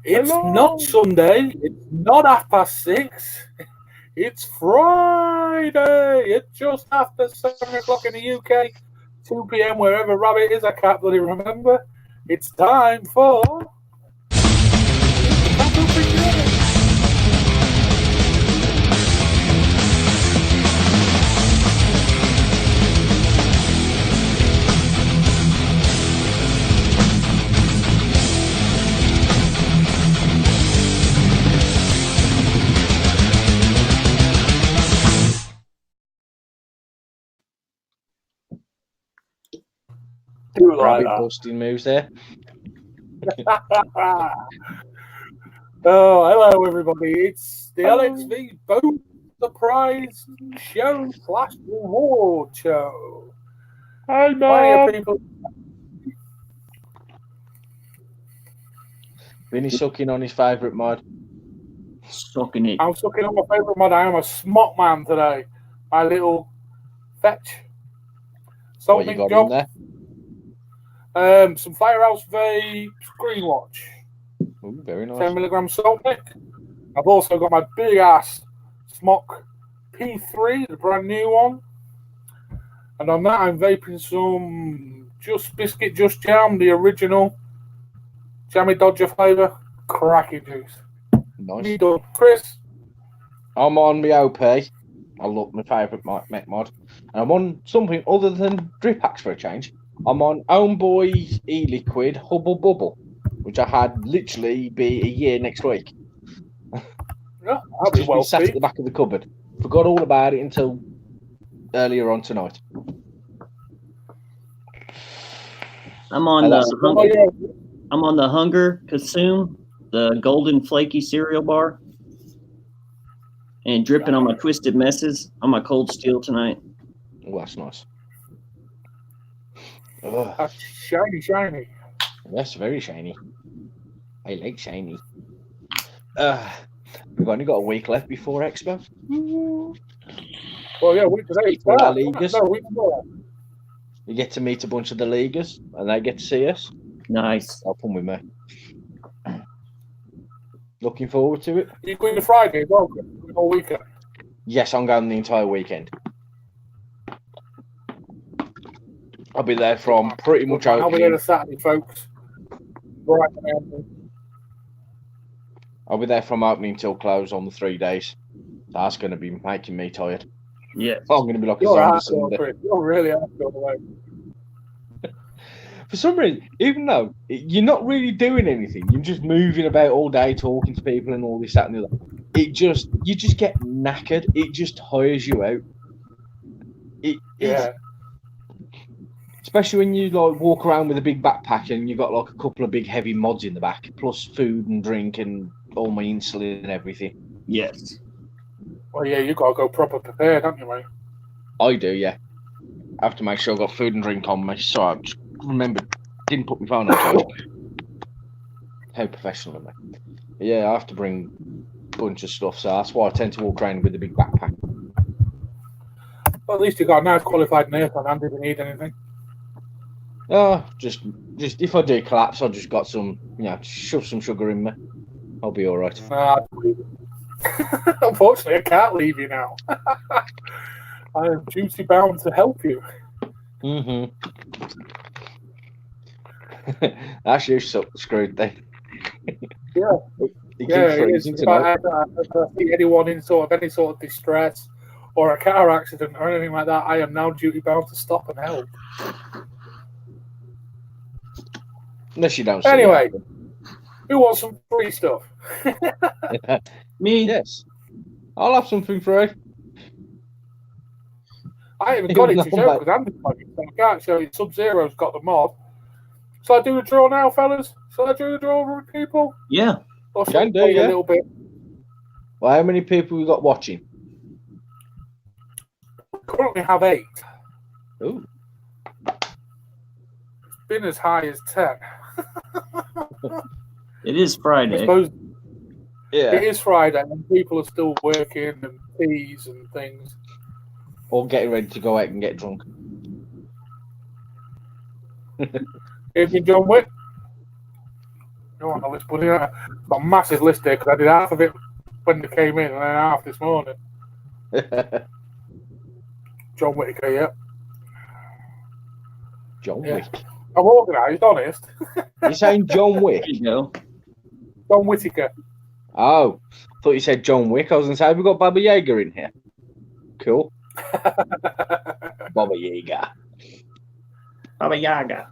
It's Hello. not Sunday. It's not 6:30. It's Friday. It's just after 7 o'clock in the UK, 2 p.m. wherever Rabbit is. I can't bloody remember. It's time for. Do like Rabbit that. busting moves there. Oh, hello everybody. It's the LXV Boat Surprise Show / Reward Show. Hi, Plenty of Mom. people. Vinny's sucking on his favourite mod. Sucking it. I'm sucking on my favourite mod. I am a smart man today. My little fetch. What you got job. in there? Some Firehouse Vape Green Watch. Ooh, very nice. 10 milligram salt nick. I've also got my big ass Smock P3, the brand new one. And on that, I'm vaping some Just Biscuit, Just Jam, the original Jammy Dodger flavour. Cracking juice. Nice. Me done. Chris? I'm on my OP. I love my favourite mech mod. And I'm on something other than drip packs for a change. I'm on Homeboy E-Liquid Hubble Bubble, which I had literally be a year next week. Yeah, I'll be Just well been sat at speak. the back of the cupboard. Forgot all about it until earlier on tonight. I'm on the Hunger Consume, the golden flaky cereal bar, and dripping on my Twisted Messes on my Cold Steel tonight. Oh, that's nice. That's shiny. Yes, very shiny. I like shiny. We've only got a week left before Expo. Well, yeah, we today. All our leaguers. No, we can go on. We get to meet a bunch of the leaguers, and they get to see us. Nice. I'll come with me. Looking forward to it. You going to Friday as well? All weekend. Yes, I'm going the entire weekend. I'll be there from pretty much I'll be there opening. on Saturday, folks. Right. I'll be there from opening till close on the 3 days. That's going to be making me tired. Yeah. I'm going to be like a You're zombie hardcore, Sunday. Chris. You're really hardcore, away. For some reason, even though you're not really doing anything, you're just moving about all day, talking to people and all this, that, and the other. You just get knackered. It just tires you out. Yeah. Especially when you like walk around with a big backpack and you've got like a couple of big heavy mods in the back, plus food and drink and all my insulin and everything. Yes. Well, yeah, you got to go proper prepared, haven't you, mate? I do, yeah. I have to make sure I've got food and drink on me. So I just didn't put my phone on charge. How professional of me. Yeah, I have to bring a bunch of stuff, so that's why I tend to walk around with a big backpack. Well, at least you got a nice qualified nurse on hand if you need anything. Oh, just if I do collapse, I just got some, shove some sugar in me. I'll be all right. Unfortunately, I can't leave you now. I am duty bound to help you. Mm-hmm. That's you screwed then. Yeah. You keep freezing tonight. If I see anyone in any sort of distress or a car accident or anything like that, I am now duty bound to stop and help. Unless you don't see Anyway, it. who wants some free stuff? Me? Yes. I'll have something free. I haven't got it to show because I'm plugging, so I can't show you. Sub-Zero's got the mod. Shall I do a draw now, fellas? Shall I do a draw with people? Yeah. Or shall I Can do, play yeah. a little bit? Well, how many people we got watching? We currently have 8. Ooh. It's been as high as 10. It is Friday. I suppose Yeah. it is Friday and people are still working and teas and things. Or getting ready to go out and get drunk. Evening, John Wick. You're on the list, buddy. I've got a massive list here because I did half of it when they came in and then half this morning. John Whittaker, yeah. John Yeah. Wick. I'm organised, honest. You're saying John Wick? There you go. John Whittaker. Oh, thought you said John Wick. I was going to say, have we got Baba Yaga in here? Cool. Baba Yaga. Baba Yaga.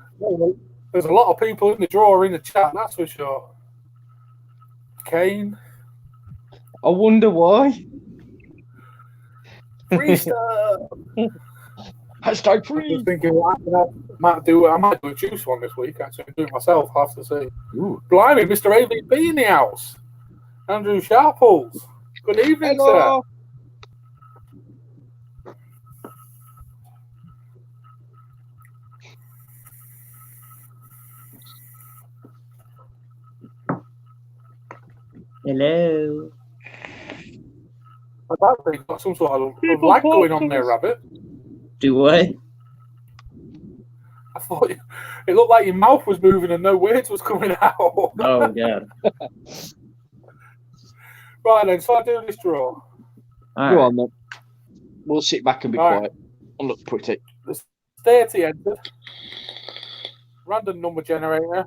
There's a lot of people in the draw in the chat, that's for sure. Kane. I wonder why. Freestyle. Hashtag I was free. thinking I might do a juice one this week, actually. Do it myself, I'll have to see. Ooh. Blimey, Mr. AVB in the house. Andrew Sharples. Good evening, Hello. Hello. sir. I think you've got some sort of lag going on there, Rabbit. Do what? I thought it looked like your mouth was moving and no words was coming out. Oh, God. Right then, so I do this draw. All Go right. on, then. We'll sit back and be Right. quiet. And look pretty. The 30 entered. Random number generator.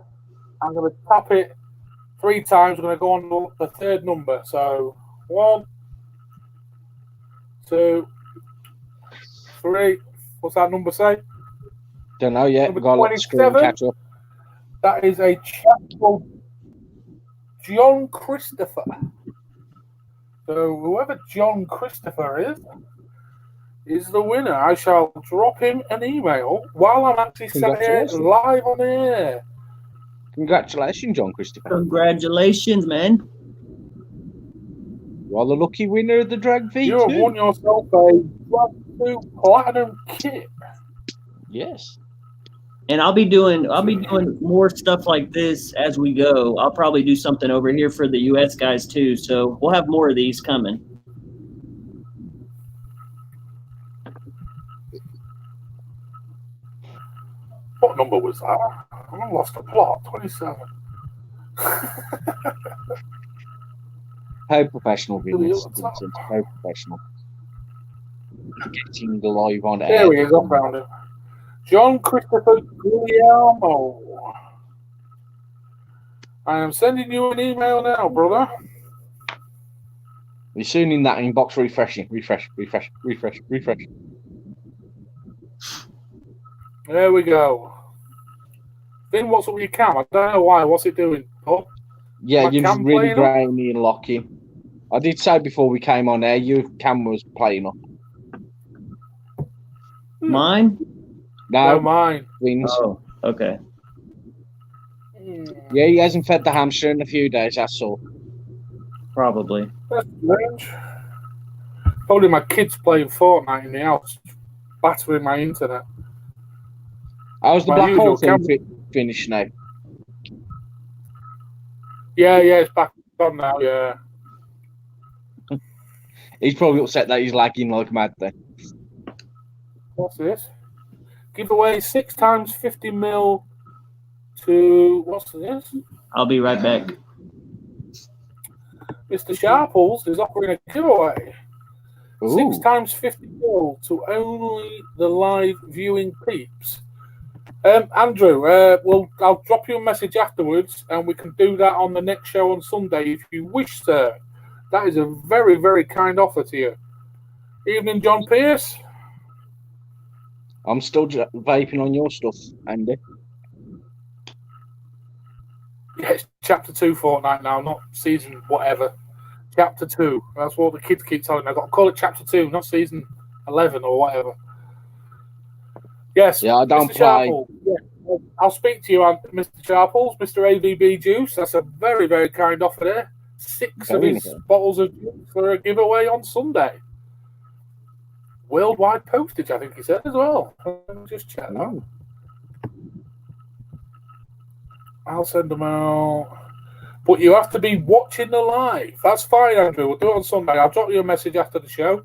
I'm going to tap it 3 times. We're going to go on the third number. So 1, 2, 3. What's that number say? Don't know yet. Number Got to let the screen 27. catch up. That is a chap called John Christopher. So whoever John Christopher is the winner. I shall drop him an email while I'm actually sat here Congratulations. live on air. Congratulations, John Christopher. Congratulations, man. You are the lucky winner of the Drag V2. You have won yourself a Drag 2 Platinum kit. Yes. And I'll be doing more stuff like this as we go. I'll probably do something over here for the US guys too. So we'll have more of these coming. What number was that? I lost the plot. 27. How professional, Venus. What's that? Vincent. How professional. Getting the live on air. There he is. I found him. John Christopher Guglielmo. I am sending you an email now, brother. You're soon in that inbox refreshing. Refresh. There we go. Then what's up with your cam? I don't know why. What's it doing? Oh, Yeah, My you're just cam really playing up? grainy and locky. I did say before we came on air, your cam was playing up. Mine? no, No, mine. Vince. Oh, okay. Yeah, he hasn't fed the hamster in a few days, that's all. Probably. That's strange. Probably my kids playing Fortnite in the house, battering my internet. How's the My black hole usual thing finished now? Yeah, it's back on now, yeah. He's probably upset that he's lagging like mad then. What's this? Give away 6 times 50 mil to, what's this? I'll be right back. Mr. Sharples is offering a giveaway. Ooh. 6 times 50 mil to only the live viewing peeps. Andrew, I'll drop you a message afterwards and we can do that on the next show on Sunday if you wish, sir. That is a very, very kind offer to you. Evening, John Pierce. I'm still vaping on your stuff, Andy. Yeah, it's chapter 2 Fortnite now, not season whatever. Chapter 2. That's what the kids keep telling me. I've got to call it chapter 2, not season 11 or whatever. Yes, Yeah, I don't Mr. play. Sharples. Yeah, I'll speak to you, Mr. Sharples, Mr. AVB Juice. That's a very, very kind offer there. 6 of Very his nice. bottles of juice for a giveaway on Sunday. Worldwide postage, I think he said as well. Let me just check that. Ooh. I'll send them out. But you have to be watching the live. That's fine, Andrew. We'll do it on Sunday. I'll drop you a message after the show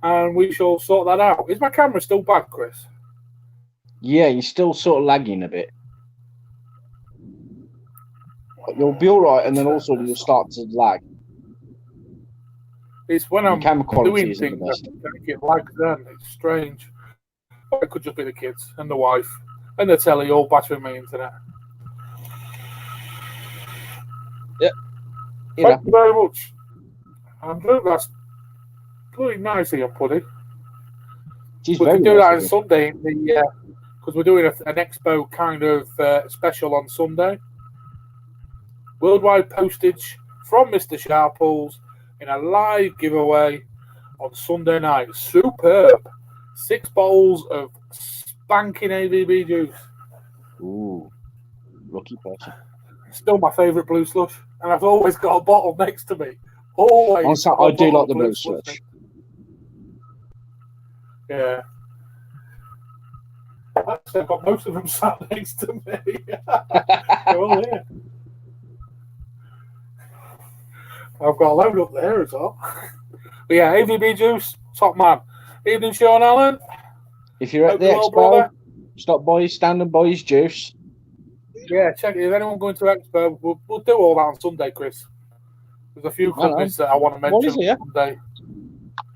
and we shall sort that out. Is my camera still bad, Chris? Yeah, you're still sort of lagging a bit. You'll be all right, and then also you'll start to lag. It's when I'm camera quality doing isn't things the best. that get like then. It's strange. It could just be the kids and the wife and the telly all battering my internet. Yeah. Thank you very much. That's really nice of you, Puddy. She's We very can do nice that of on you. Sunday because we're doing an expo kind of special on Sunday. Worldwide postage from Mr. Sharples in a live giveaway on Sunday night. Superb. 6 bottles of spanking AVB juice. Ooh, lucky person. Still my favourite blue slush. And I've always got a bottle next to me. Always. Also, got a I do bottle like of the blue slush. next- Yeah. Actually, I've got most of them sat next to me. They're all here. I've got a load up there as well. But yeah, AVB juice, top man. Evening, Sean Allen. If you're at Hope the you're well, expo, brother. stop by, stand and buy his juice. Yeah, check it. If anyone going to Expo, we'll do all that on Sunday, Chris. There's a few companies that I want to mention What is it? on Sunday.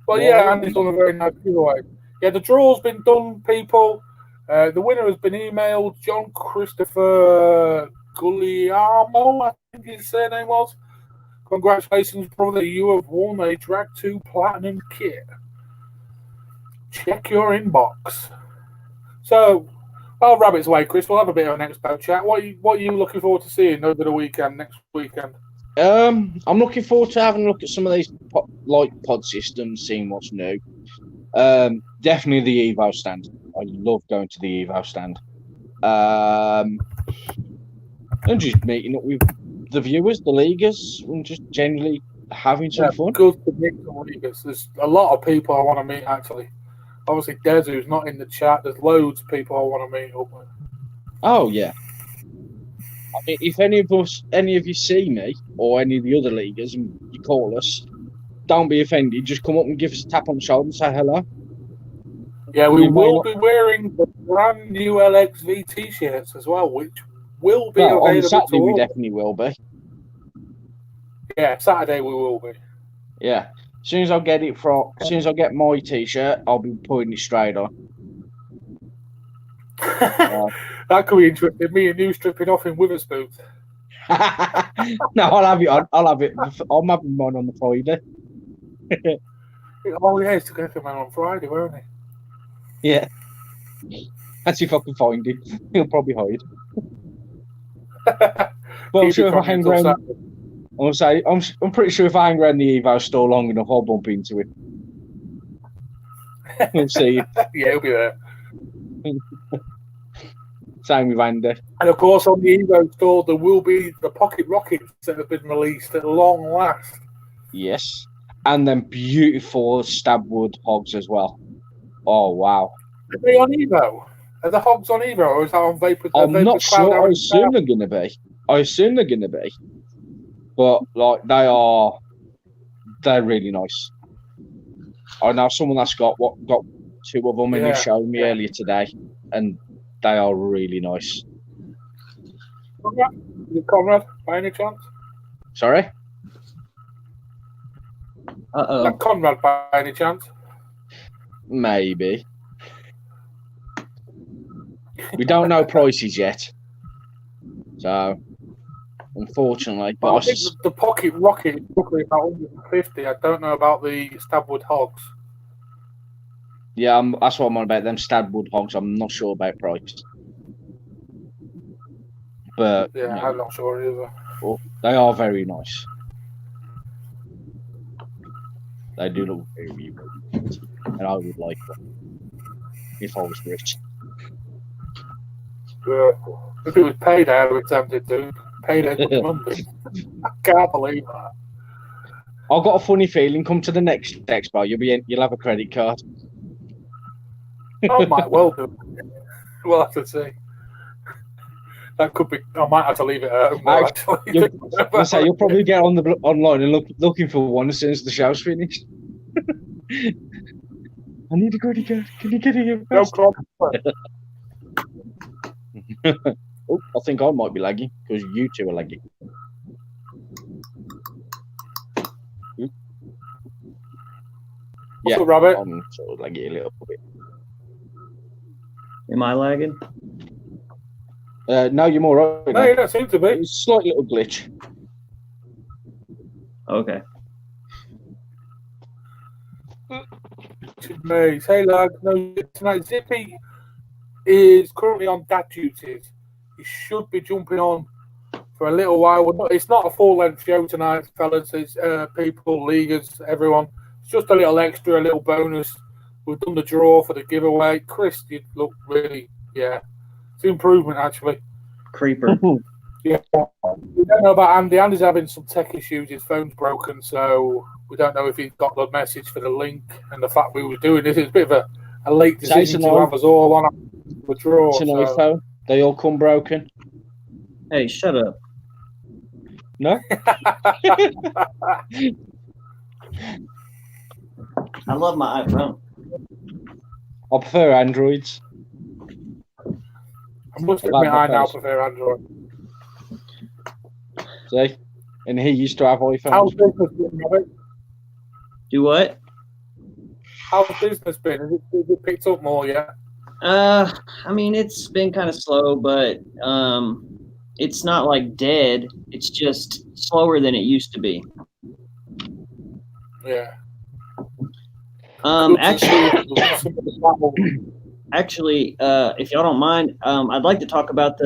Well, yeah, Andy's done a very nice giveaway. Yeah, the draw's been done, people. The winner has been emailed. John Christopher Guglielmo, I think his surname was. Congratulations, brother. You have won a Drag 2 Platinum kit. Check your inbox. So, I'll rabbit's away, Chris. We'll have a bit of an expo chat. What are you looking forward to seeing over the weekend, next weekend? I'm looking forward to having a look at some of these pod systems, seeing what's new. Definitely the Evo stand. I love going to the Evo stand. And just meeting up with the viewers, the leaguers, and just generally having some fun. Good to meet the leaguers. There's a lot of people I want to meet, actually. Obviously, Des, who's not in the chat, there's loads of people I want to meet up with. Oh, yeah. I mean, if any of you see me or any of the other leaguers and you call us, don't be offended. Just come up and give us a tap on the shoulder and say hello. Yeah, we will be wearing the brand new LXV t-shirts as well, which will be available on Saturday. We all. definitely will be. Yeah, Saturday we will be. Yeah, as soon as I get my t-shirt, I'll be putting it straight on. That could be interesting. Me and you stripping off in Witherspoon. No, I'll have it on. I'm having mine on the Friday. Oh yeah, he's going to come out on Friday, won't he? Yeah. That's if I can find him. He'll probably hide. But I'm sure if I hang around, I'm pretty sure if I hang around the Evo store long enough, I'll bump into him. We'll see. Yeah, he'll be there. Same with Andy. And of course, on the Evo store, there will be the pocket rockets that have been released at long last. Yes. And then beautiful stabwood hogs as well. Oh, wow. Are they on Evo? Are the hogs on Evo, or is that on Vapor? I'm not sure. I assume they're going to be. But, like, they're really nice. I know someone that's got 2 of them, and he showed me earlier today, and they are really nice. Is it Conrad, by any chance? Sorry? Is that Conrad, by any chance? Maybe. We don't know prices yet. So, unfortunately. But I think the pocket rocket is roughly about 150. I don't know about the stabwood hogs. Yeah, that's what I'm on about. Them stabwood hogs, I'm not sure about price. But yeah, I'm not sure either. Well, they are very nice. They do look very, very pretty. And I would like one if I was rich. If it was Payday, I would be tempted to. Payday was Monday. I can't believe that. I've got a funny feeling. Come to the next expo, you'll have a credit card. I might well do. We'll have to see. That could be. I might have to leave it at home. Actually, you'll probably get online and looking for one as soon as the show's finished. I need a credit card. Can you get it here? No problem. Oh, I think I might be lagging because you two are lagging. What's up, Rabbit? I'm sort of lagging a little bit. Am I lagging? No, you're more right. No, you don't seem to be. It's a slight little glitch. Okay. Me. Hey, lad. No, tonight Zippy is currently on dad duties. He should be jumping on for a little while. It's not a full-length show tonight, fellas. It's people, leaguers, everyone. It's just a little extra, a little bonus. We've done the draw for the giveaway. Chris, you look really, it's an improvement, actually. Creeper. Yeah. We don't know about Andy. Andy's having some tech issues. His phone's broken, so we don't know if he got the message for the link and the fact we were doing this. It's a bit of a late decision to have us all on the draw. It's an iPhone. They all come broken. Hey, shut up. No? I love my iPhone. I prefer Androids. I must admit, I now prefer Android. See? And he used to have iPhones. How's business been, Robert? Do what? How's business been? Has it picked up more yet? I mean, it's been kind of slow, but it's not like dead. It's just slower than it used to be. Yeah. Actually, if y'all don't mind, I'd like to talk about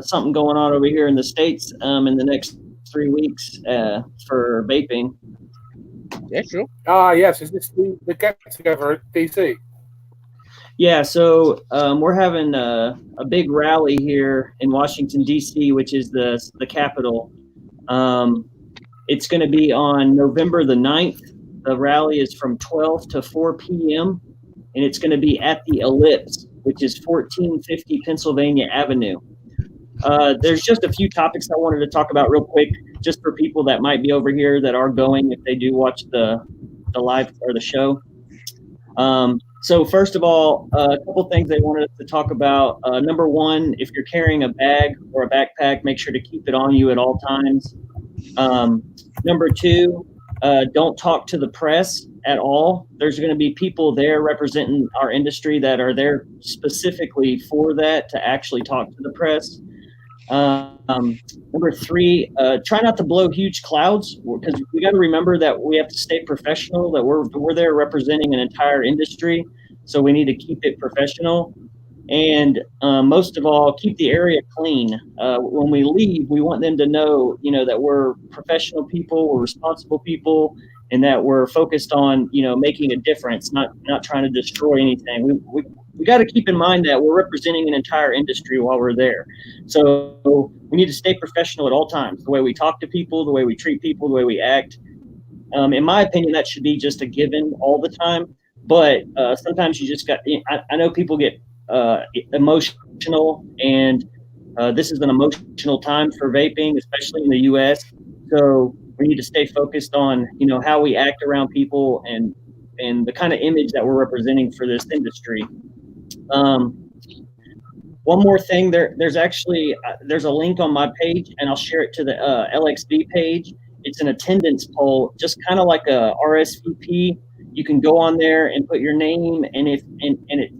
something going on over here in the States in the next 3 weeks for vaping. Yeah, sure. Yes. Is this the get together at DC? Yeah, so we're having a big rally here in Washington, D.C., which is the capital. It's going to be on November the 9th. The rally is from 12 to 4 p.m., and it's going to be at the Ellipse, which is 1450 Pennsylvania Avenue. There's just a few topics I wanted to talk about real quick, just for people that might be over here that are going if they do watch the live or the show. So first of all, a couple things they wanted us to talk about. Number one, if you're carrying a bag or a backpack, make sure to keep it on you at all times. Number two, don't talk to the press at all. There's going to be people there representing our industry that are there specifically for that, to actually talk to the press. Number three, try not to blow huge clouds, because we got to remember that we have to stay professional, that we're there representing an entire industry. So we need to keep it professional. And most of all, keep the area clean. When we leave, we want them to know, that we're professional people, we're responsible people, and that we're focused on, making a difference, not trying to destroy anything. We got to keep in mind that we're representing an entire industry while we're there. So we need to stay professional at all times. The way we talk to people, the way we treat people, the way we act. In my opinion, that should be just a given all the time. But sometimes you just got. I know people get emotional, and this is an emotional time for vaping, especially in the U.S. So we need to stay focused on how we act around people and the kind of image that we're representing for this industry. One more thing, there's a link on my page, and I'll share it to the LXV page. It's an attendance poll, just kind of like a RSVP. You can go on there and put your name, and it's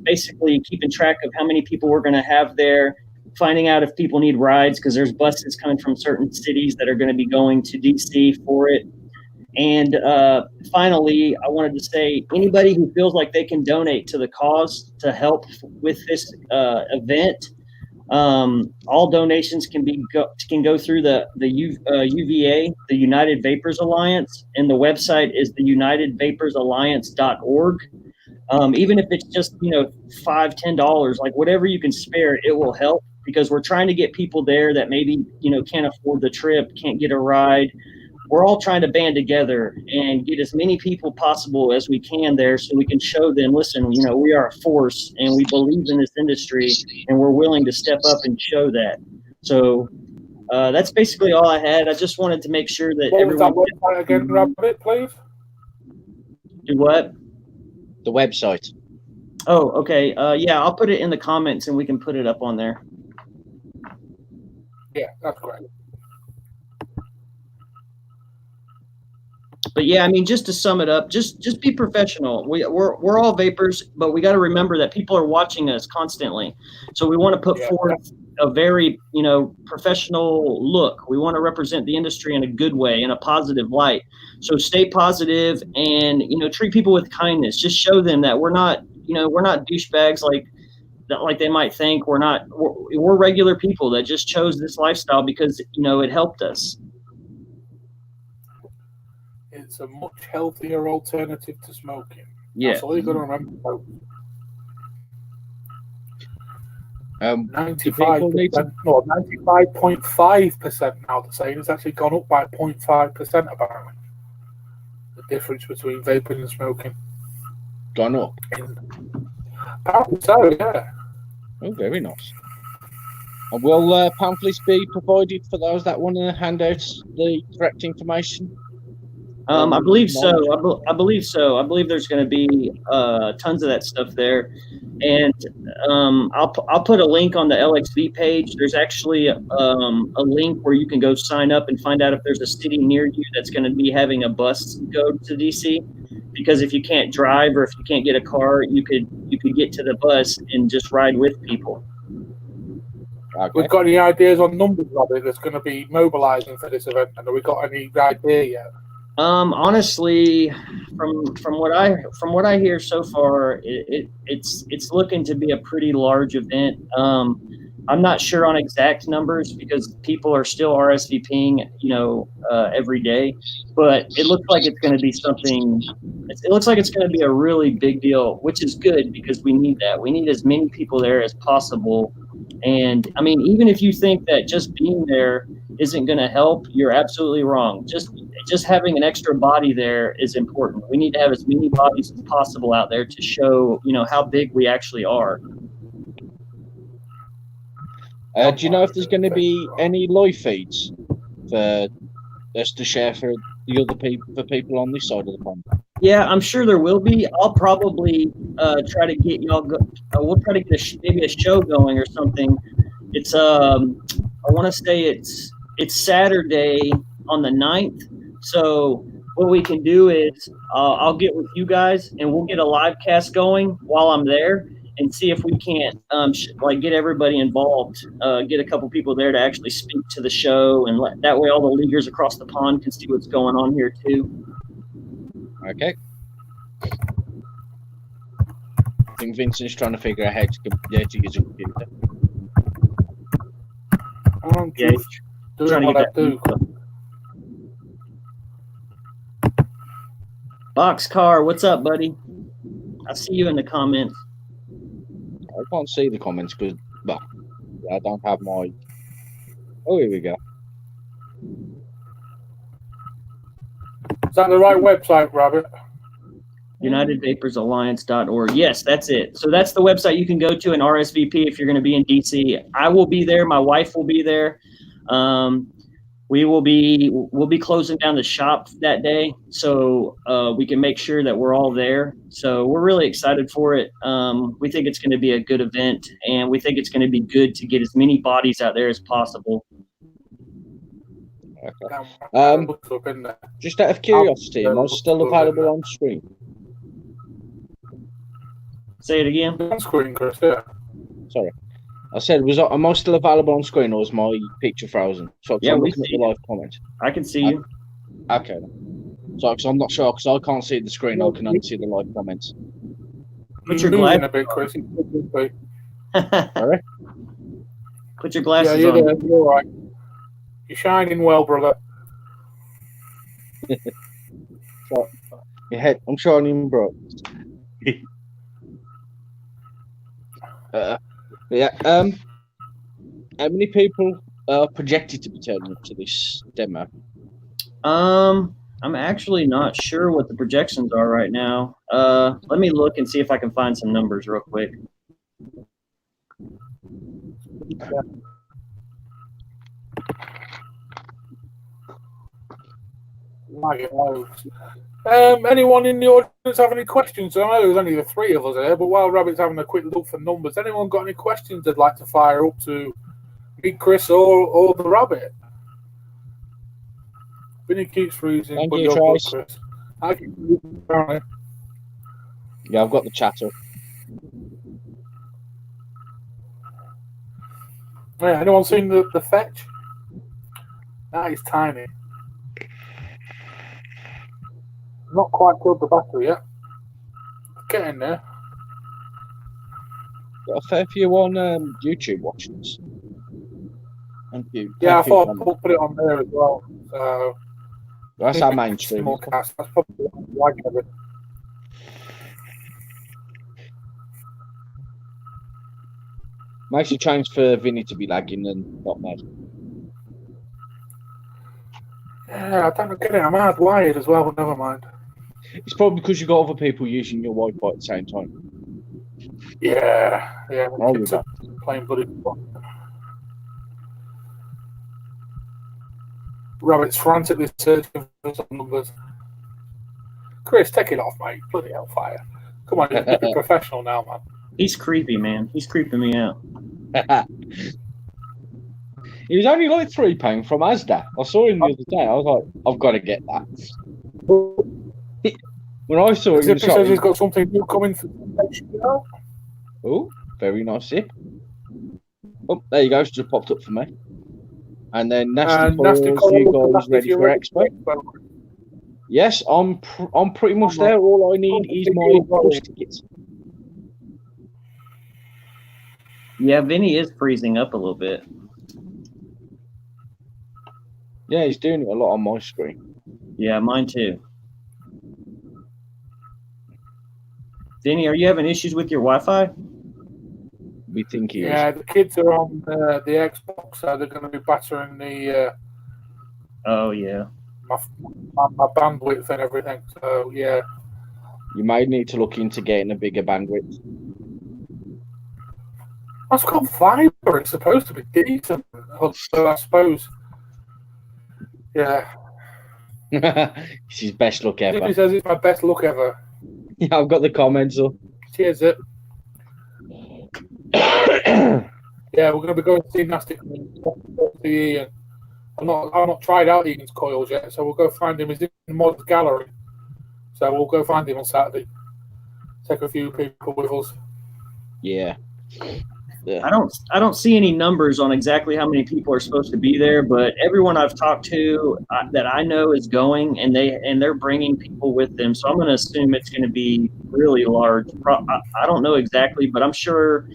basically keeping track of how many people we're going to have there, finding out if people need rides, because there's buses coming from certain cities that are going to be going to DC for it. And finally, I wanted to say, anybody who feels like they can donate to the cause to help with this event, all donations can go through the UVA, the United Vapors Alliance, and the website is the UnitedVaporsAlliance.org. Even if it's just $5-10, like whatever you can spare, it will help, because we're trying to get people there that maybe can't afford the trip, can't get a ride. We're all trying to band together and get as many people possible as we can there, so we can show them, listen, we are a force, and we believe in this industry, and we're willing to step up and show that. So that's basically all I had. I just wanted to make sure that everyone. What was that website again, Rabbit, please? Do what? The website. Oh, okay. Yeah, I'll put it in the comments, and we can put it up on there. Yeah, that's great. But yeah, I mean, just to sum it up, just be professional. We're all vapors, but we got to remember that people are watching us constantly. So we want to put forth a very, professional look. We want to represent the industry in a good way, in a positive light. So stay positive and, treat people with kindness. Just show them that we're not douchebags like they might think. We're regular people that just chose this lifestyle because, it helped us. It's a much healthier alternative to smoking. Yeah. That's all you got to remember. 95.5% now. They're saying it's actually gone up by 0.5% apparently. The difference between vaping and smoking. Gone up? Apparently so, yeah. Oh, very nice. And will pamphlets be provided for those that want to hand out the correct information? I believe so. I believe so. I believe there's going to be tons of that stuff there, and I'll put a link on the LXV page. There's actually a link where you can go sign up and find out if there's a city near you that's going to be having a bus go to DC. Because if you can't drive or if you can't get a car, you could get to the bus and just ride with people. Okay. We've got any ideas on numbers, Robbie, that's going to be mobilising for this event? And have we got any idea yet? Honestly, from what I hear so far, it's looking to be a pretty large event. I'm not sure on exact numbers because people are still RSVPing, every day. But it looks like it's going to be something. It looks like it's going to be a really big deal, which is good because we need that. We need as many people there as possible. And I mean, even if you think that just being there isn't going to help, you're absolutely wrong. Just having an extra body there is important. We need to have as many bodies as possible out there to show, how big we actually are. Do you know if there's going to be any live feeds for us to share for the other people on this side of the pond? Yeah, I'm sure there will be. I'll probably try to get y'all. We'll try to get maybe a show going or something. It's I want to say it's Saturday on the 9th. So what we can do is I'll get with you guys and we'll get a live cast going while I'm there and see if we can't get everybody involved, get a couple people there to actually speak to the show, and that way all the leaguers across the pond can see what's going on here too. Okay. I think Vincent's trying to figure out how to use a computer. I'm just doing what I do. Boxcar, what's up, buddy? I see you in the comments. I can't see the comments because, I don't have my... Oh, here we go. Is that the right website, Robert? UnitedVaporsAlliance.org. Yes, that's it. So that's the website you can go to and RSVP if you're going to be in DC. I will be there. My wife will be there. We'll be closing down the shop that day, so we can make sure that we're all there. So we're really excited for it. We think it's going to be a good event, and we think it's going to be good to get as many bodies out there as possible. Okay. Just out of curiosity, am I still available on screen? Say it again. On screen, Chris. Yeah. Sorry. I said, am I still available on screen, or is my picture frozen? So I'm looking at the live comment. I can see you. Okay. So, because I'm not sure, because I can't see the screen, I can only see the live comments. Put your glasses a bit, Chris. Sorry? Put your glasses you're on. There. You're all right. You're shining well, brother. So, I'm shining bright. Yeah. How many people are projected to be turning up to this demo? I'm actually not sure what the projections are right now. Let me look and see if I can find some numbers real quick. Anyone in the audience have any questions? I know there's only the three of us here, but while Rabbit's having a quick look for numbers, anyone got any questions they'd like to fire up to me, Chris, or the Rabbit? Vinny keeps freezing. Thank but you, you're Trace. good, Chris. I can apparently. Yeah, I've got the chat up. Yeah, anyone seen the fetch? That is tiny. Not quite killed the battery yet. Get in there. Got a fair few on YouTube watchers. Thank you. Yeah, I Thank you, thought Cameron. I'd put it on there as well. So That's our mainstream. simulcast. That's probably like it. Makes a change for Vinny to be lagging and not me. Yeah, I don't get it. I'm hardwired as well, but never mind. It's probably because you've got other people using your Wi-Fi at the same time. Yeah, the Oh, kids you're are playing bloody. Rabbit's frantically searching for some numbers. Chris, take it off, mate. Bloody hellfire. Come on, you're a professional now, man. He's creepy, man. He's creeping me out. He was only like £3 from Asda. I saw him the other day. I was like, I've got to get that. When I saw him, Zippy says he's got something new coming for HBO. Oh, very nice zip. Oh, there you go. It's just popped up for me. And then Nasty Paws, you guys ready for Expo? Yes, I'm pretty much there. All I need is my bus tickets. Yeah, Vinny is freezing up a little bit. Yeah, he's doing it a lot on my screen. Yeah, mine too. Vinny, are you having issues with your Wi-Fi? We think he Yeah, is. the kids are on the Xbox, so they're going to be battering the Oh, yeah. my bandwidth and everything. So, yeah. You may need to look into getting a bigger bandwidth. That's called fiber. It's supposed to be decent. So I suppose. Yeah. It's his best look ever. He says it's my best look ever. Yeah, I've got the comments up. Cheers, it. Yeah, we're going to be going to see Nasty. I've not tried out Egan's coils yet, so we'll go find him. He's in the mod gallery, so we'll go find him on Saturday. Take a few people with us. Yeah. I don't see any numbers on exactly how many people are supposed to be there, but everyone I've talked to that I know is going, and they're bringing people with them. So I'm going to assume it's going to be really large. I don't know exactly, but I'm sure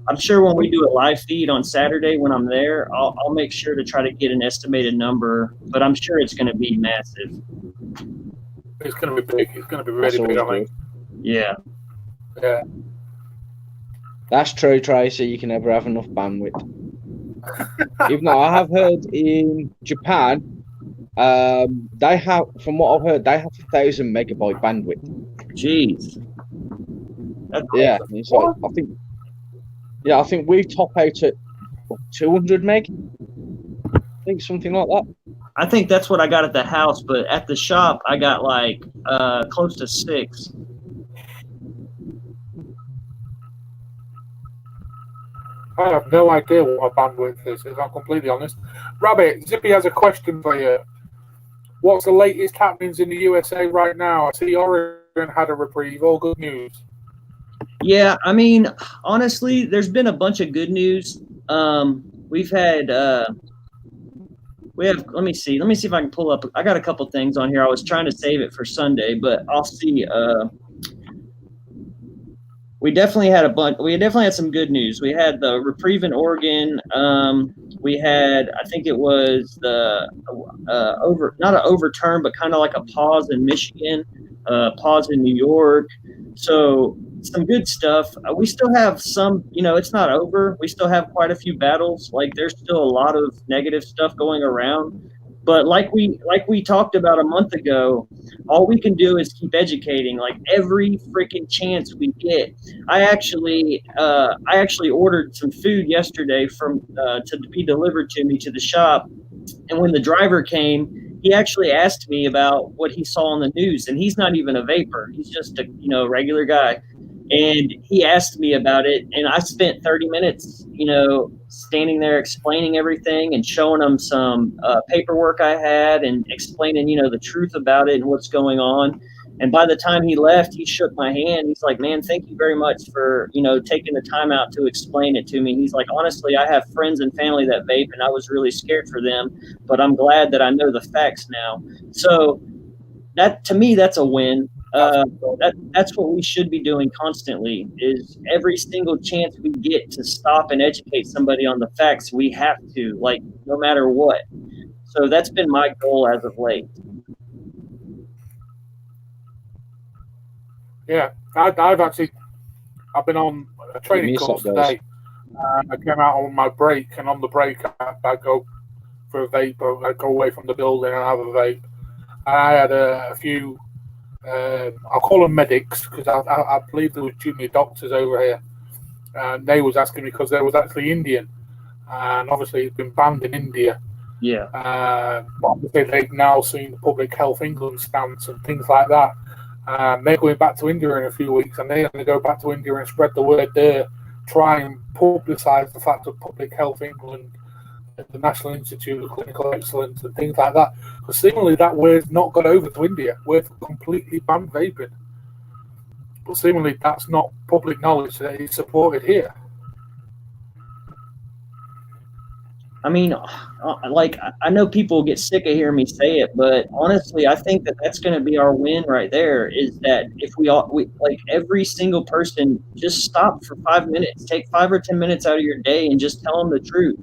when we do a live feed on Saturday when I'm there, I'll make sure to try to get an estimated number. But I'm sure it's going to be massive. It's going to be big. It's going to be really big. I think. Yeah. Yeah. That's true, Tracy. You can never have enough bandwidth. Even though I have heard in Japan, they have, from what I've heard, they have 1,000 megabyte bandwidth. Jeez. That's yeah, it's like, I think we top out at 200 meg. I think something like that. I think that's what I got at the house, but at the shop I got like close to 6. I have no idea what my bandwidth is, if I'm completely honest. Rabbit, Zippy has a question for you. What's the latest happenings in the USA right now? I see Oregon had a reprieve. All good news. Yeah, I mean, honestly, there's been a bunch of good news. We've had let me see if I can pull up. I got a couple things on here. I was trying to save it for Sunday, but I'll see. We definitely had some good news. We had the reprieve in Oregon. We had, I think it was the not an overturn, but kind of like a pause in Michigan, pause in New York. So some good stuff. We still have some, it's not over. We still have quite a few battles. Like there's still a lot of negative stuff going around. But like we talked about a month ago, all we can do is keep educating. Like every freaking chance we get. I actually ordered some food yesterday to be delivered to me to the shop, and when the driver came, he actually asked me about what he saw on the news, and he's not even a vapor. He's just a regular guy. And he asked me about it, and I spent 30 minutes, standing there explaining everything and showing him some paperwork I had and explaining, the truth about it and what's going on. And by the time he left, he shook my hand. He's like, man, thank you very much for, taking the time out to explain it to me. He's like, honestly, I have friends and family that vape, and I was really scared for them, but I'm glad that I know the facts now. So that, to me, that's a win. That's what we should be doing constantly, is every single chance we get to stop and educate somebody on the facts, we have to, like, no matter what. So that's been my goal as of late. Yeah, I've been on a training course today. I came out on my break, and on the break I go for a vape. I go away from the building and have a vape. I had a few, I'll call them medics, because I believe there was junior doctors over here, and they was asking me because there was actually Indian, and obviously it's been banned in India. Yeah. Obviously they've now seen the Public Health England stance and things like that. They're going back to India in a few weeks, and they're going to go back to India and spread the word there, try and publicise the fact of Public Health England, the National Institute of Clinical Excellence, and things like that. Because seemingly that word's not got over to India, where it's completely banned vaping. But seemingly that's not public knowledge that it's supported here. I mean, like, I know people get sick of hearing me say it, but honestly, I think that that's going to be our win right there, is that if we like, every single person, just stop for 5 minutes, take 5 or 10 minutes out of your day and just tell them the truth.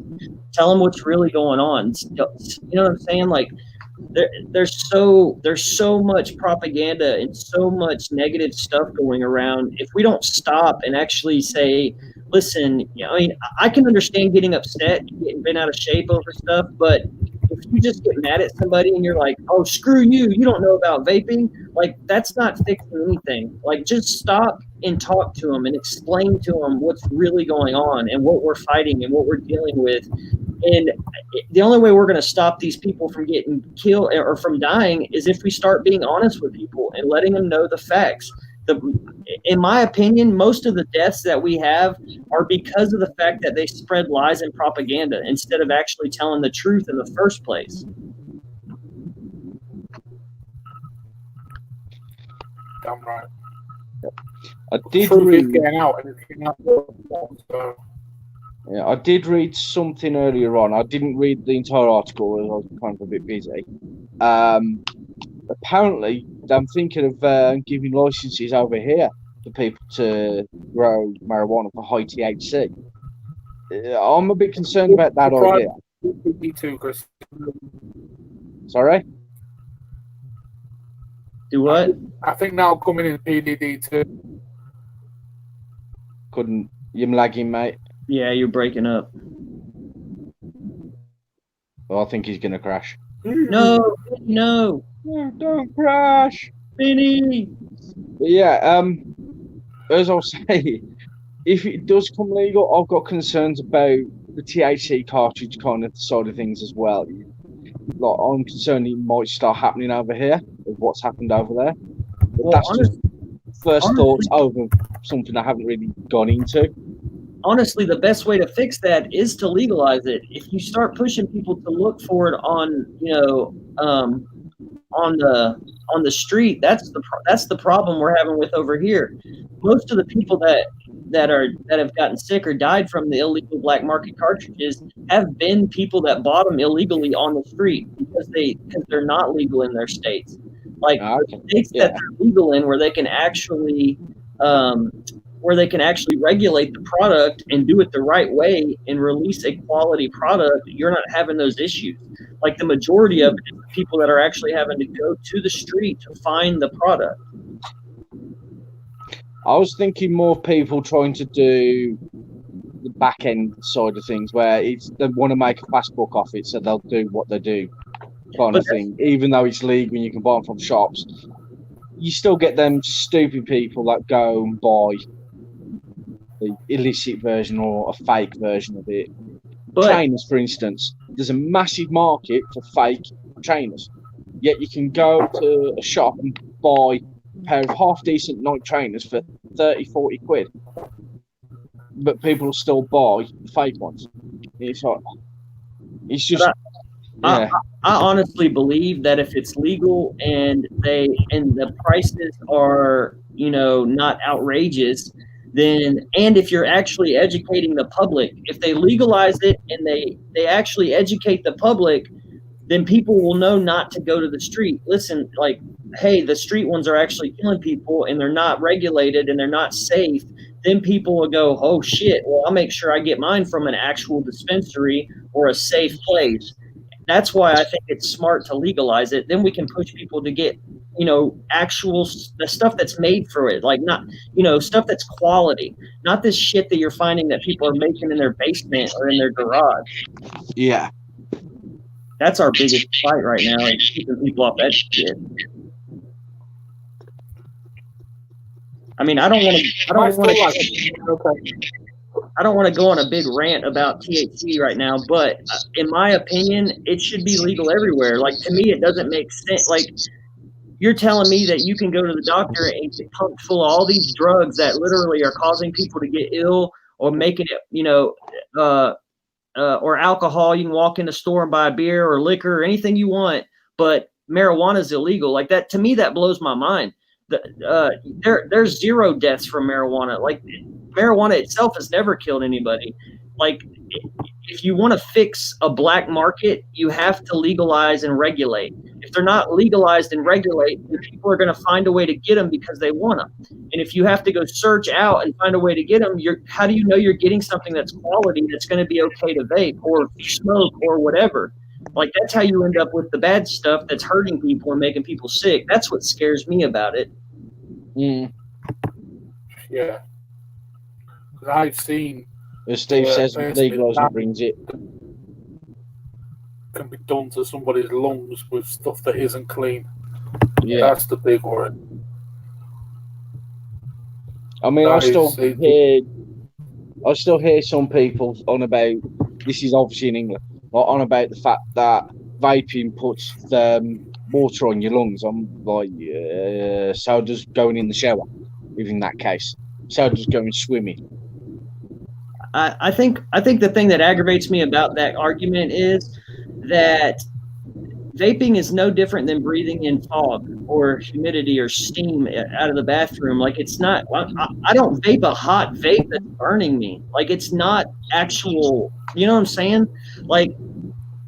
Tell them what's really going on. You know what I'm saying? Like, there's so much propaganda and so much negative stuff going around. If we don't stop and actually say, listen, I mean, I can understand getting upset and getting bent out of shape over stuff, but if you just get mad at somebody and you're like, oh, screw you, you don't know about vaping, like, that's not fixing anything. Like, just stop and talk to them and explain to them what's really going on and what we're fighting and what we're dealing with. And the only way we're going to stop these people from getting killed or from dying is if we start being honest with people and letting them know the facts. In my opinion, most of the deaths that we have are because of the fact that they spread lies and propaganda instead of actually telling the truth in the first place. Damn right. I did read getting out, and it's getting out. So. Yeah, I did read something earlier on. I didn't read the entire article as I was kind of a bit busy. Apparently, I'm thinking of giving licenses over here for people to grow marijuana for high THC. I'm a bit concerned about that idea. Me too, Chris. Sorry? Do what? I think now coming in PDD too. Couldn't. You're lagging, mate. Yeah, you're breaking up. Well, I think he's going to crash. No. Don't crash. Vinny. Yeah, as I was saying, if it does come legal, I've got concerns about the THC cartridge kind of side of things as well. Like, I'm concerned it might start happening over here, with what's happened over there. But well, that's just first thoughts over something I haven't really gone into. Honestly, the best way to fix that is to legalize it. If you start pushing people to look for it on the street, that's the problem we're having with over here. Most of the people that have gotten sick or died from the illegal black market cartridges have been people that bought them illegally on the street because they're not legal in their states. Like states that they're legal in, where they can actually regulate the product and do it the right way and release a quality product, you're not having those issues. Like, the majority of it is people that are actually having to go to the street to find the product. I was thinking more people trying to do the back end side of things, where they want to make a fast buck off it, so they'll do what they do, kind of thing. Even though it's legal and you can buy them from shops, you still get them stupid people that go and buy the illicit version or a fake version of it. Trainers, for instance, there's a massive market for fake trainers. Yet you can go to a shop and buy a pair of half-decent night trainers for 30, 40 quid. But people still buy fake ones. It's like, it's just, yeah. I honestly believe that if it's legal and the prices are, not outrageous, then, and if you're actually educating the public, if they legalize it and they actually educate the public, then people will know not to go to the street. Listen, like, hey, the street ones are actually killing people and they're not regulated and they're not safe. Then people will go, oh shit, well, I'll make sure I get mine from an actual dispensary or a safe place. That's why I think it's smart to legalize it. Then we can push people to get, actual the stuff that's made for it, like not, stuff that's quality, not this shit that you're finding that people are making in their basement or in their garage. Yeah. That's our biggest fight right now, is keeping people off that shit. I mean, I don't want to go on a big rant about THC right now, but in my opinion, it should be legal everywhere. Like, to me, it doesn't make sense. Like, you're telling me that you can go to the doctor and get pumped full of all these drugs that literally are causing people to get ill or making it, or alcohol. You can walk in the store and buy a beer or liquor or anything you want, but marijuana is illegal. Like that, to me, that blows my mind. There's 0 deaths from marijuana. Like, marijuana itself has never killed anybody. Like, if you want to fix a black market, you have to legalize and regulate. If they're not legalized and regulate, then people are going to find a way to get them because they want them. And if you have to go search out and find a way to get them, how do you know you're getting something that's quality, that's going to be okay to vape or smoke or whatever? Like, that's how you end up with the bad stuff that's hurting people and making people sick. That's what scares me about it. Mm. Yeah. I've seen, as Steve says, legalising brings it. Can be done to somebody's lungs with stuff that isn't clean. Yeah. That's the big worry. I mean, I still hear some people on about, this is obviously in England, on about the fact that vaping puts water on your lungs. I'm like, so does going in the shower, in that case. So does going swimming. I think the thing that aggravates me about that argument is that vaping is no different than breathing in fog or humidity or steam out of the bathroom. Like, it's not, I don't vape a hot vape that's burning me. Like, it's not actual, you know what I'm saying? Like,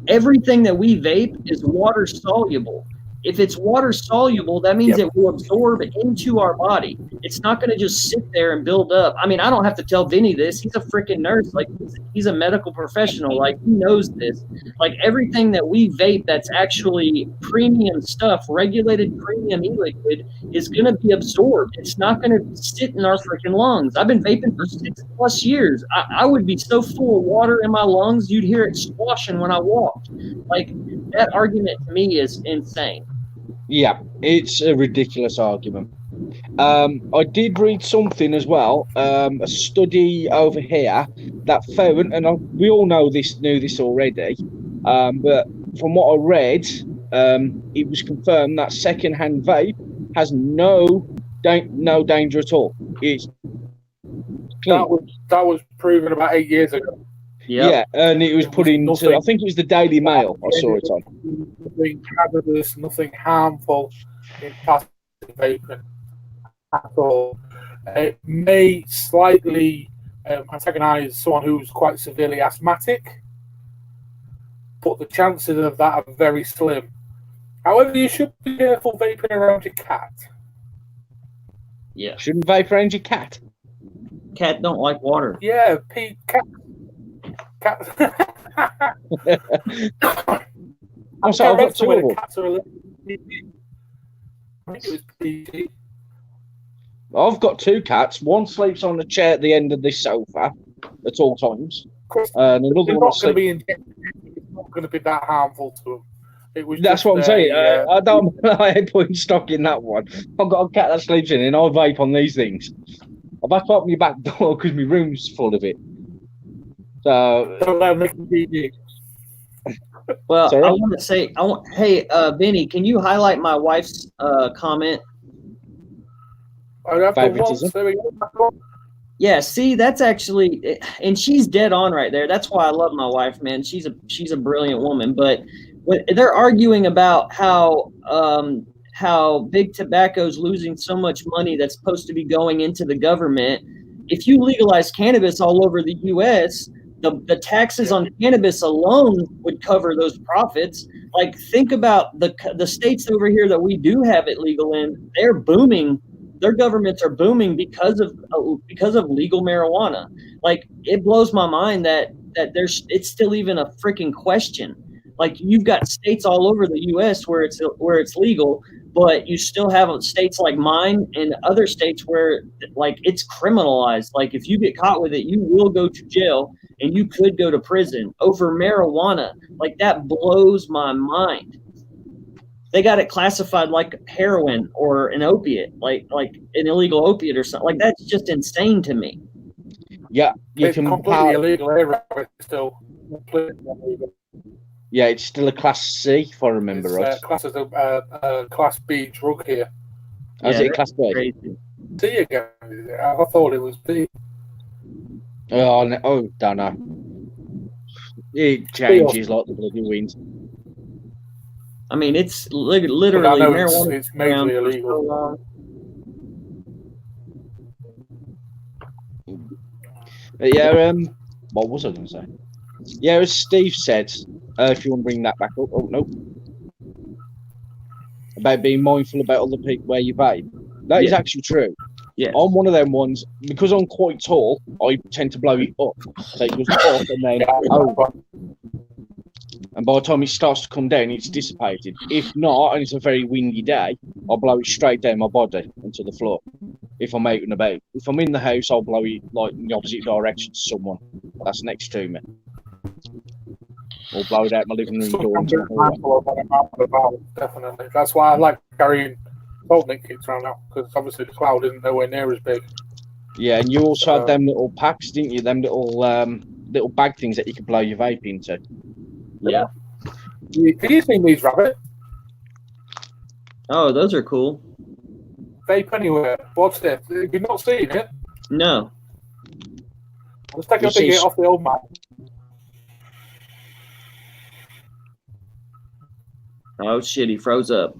everything that we vape is water soluble. If it's water soluble, that means it will absorb into our body. It's not going to just sit there and build up. I mean, I don't have to tell Vinny this. He's a freaking nurse. Like, he's a medical professional. Like, he knows this. Like, everything that we vape that's actually premium stuff, regulated premium e-liquid, is going to be absorbed. It's not going to sit in our freaking lungs. I've been vaping for 6+ years. I would be so full of water in my lungs, you'd hear it squashing when I walked. Like, that argument to me is insane. Yeah, it's a ridiculous argument. I did read something as well, a study over here that found, and we all knew this already, but from what I read, it was confirmed that second-hand vape has no danger at all. It's clean. That was proven about 8 years ago. Yeah, and it was put into, I think it was the Daily Mail I saw it on. Nothing hazardous, nothing harmful in passive vaping at all. It may slightly antagonise someone who's quite severely asthmatic, but the chances of that are very slim. However, you should be careful vaping around your cat. Yeah. Shouldn't vape around your cat. Cat don't like water. Yeah, cat. I'm sorry, I've got two of them. Cats are a little, I think it was PG. I've got 2 cats. One sleeps on the chair at the end of this sofa at all times. And another one sleeps. It's not going to be that harmful to them. That's what I'm saying. I don't have point stock in that one. I've got a cat that sleeps in it, and I vape on these things. I've had to open my back door because my room's full of it. So. Don't let them PG. Well, sorry? I want to say, Hey, Vinny, can you highlight my wife's comment? I've done once. Favoritism. There we go. Yeah, see, that's actually, and she's dead on right there. That's why I love my wife, man. She's a brilliant woman. But when they're arguing about how big tobacco's losing so much money that's supposed to be going into the government. If you legalize cannabis all over the U.S., the taxes on cannabis alone would cover those profits. Like, think about the states over here that we do have it legal in. They're booming. Their governments are booming because of legal marijuana. Like, it blows my mind that it's still even a freaking question. Like, you've got states all over the U.S. where it's legal, but you still have states like mine and other states where, like, it's criminalized. Like, if you get caught with it, you will go to jail and you could go to prison over marijuana. Like, that blows my mind. They got it classified like heroin or an opiate, like an illegal opiate or something. Like, that's just insane to me. Yeah, It's completely illegal here, it's still completely illegal. Yeah, it's still a Class C, if I remember right. It's classed as a Class B drug here. Is it a Class B? Crazy. C again? I thought it was B. Oh, don't know. It changes like the bloody wind. I mean, it's literally But I know marijuana. it's majorly illegal. Yeah, what was I going to say? Yeah, as Steve said, if you want to bring that back up. Oh, no. About being mindful about other people where you vape. That is actually true. Yeah. I'm one of them ones, because I'm quite tall, I tend to blow it up. So it goes up and then over. And by the time it starts to come down, it's dissipated. If not, and it's a very windy day, I'll blow it straight down my body onto the floor. If I'm out and about. If I'm in the house, I'll blow it like in the opposite direction to someone that's next to me. Or blow it out my living room door. Definitely. That's why I like carrying Boltnik kits around now, because obviously the cloud isn't nowhere near as big. Yeah, and you also had them little packs, didn't you? Them little bag things that you could blow your vape into. Yeah. Have you seen these, Rabbit? Oh, those are cool. Vape Anywhere. What's this? Have you not seen it? No. Let's take a thing off the old map. Oh shit, he froze up.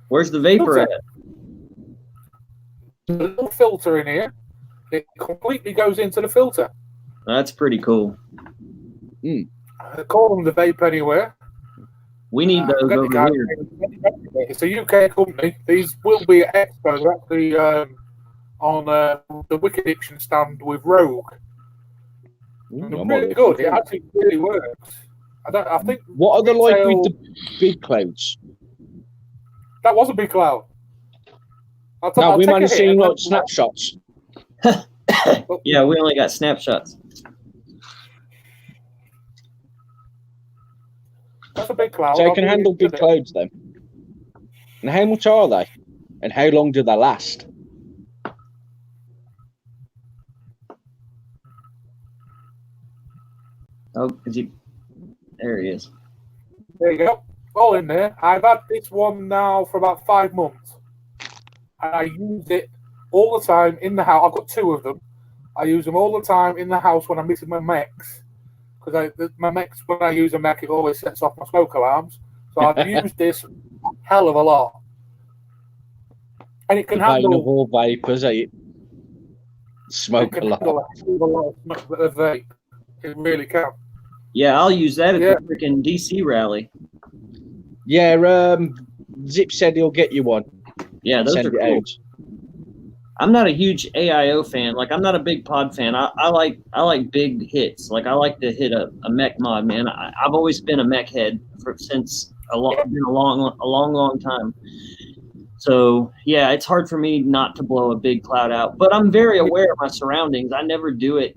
Where's the vapor at? There's a little filter in here. It completely goes into the filter. That's pretty cool. They call them the Vape Anywhere. We need those over here. It's a UK company. These will be at Expo. They're actually on the Wicked Addiction stand with Rogue. They're really good. It actually really works. I think. What are they like with the big clouds? That was a big cloud. No, we managed to see like snapshots. Yeah, we only got snapshots. That's a big cloud. So you can handle big clouds then. And how much are they? And how long do they last? Oh, there he is. There you go. All in there. I've had this one now for about 5 months. And I use it all the time in the house. I've got 2 of them. I use them all the time in the house when I'm missing my mechs. Because my mechs, when I use a mech, it always sets off my smoke alarms. So I've used this a hell of a lot. And it can handle all vapors, smoke a lot. A lot of vape. It really can. Yeah, I'll use that at the freaking DC rally. Yeah, Zip said he'll get you one. Yeah, those are cool. I'm not a huge AIO fan. Like, I'm not a big pod fan. I like big hits. Like, I like to hit a mech mod, man. I've always been a mech head since a long time. So yeah, it's hard for me not to blow a big cloud out. But I'm very aware of my surroundings. I never do it,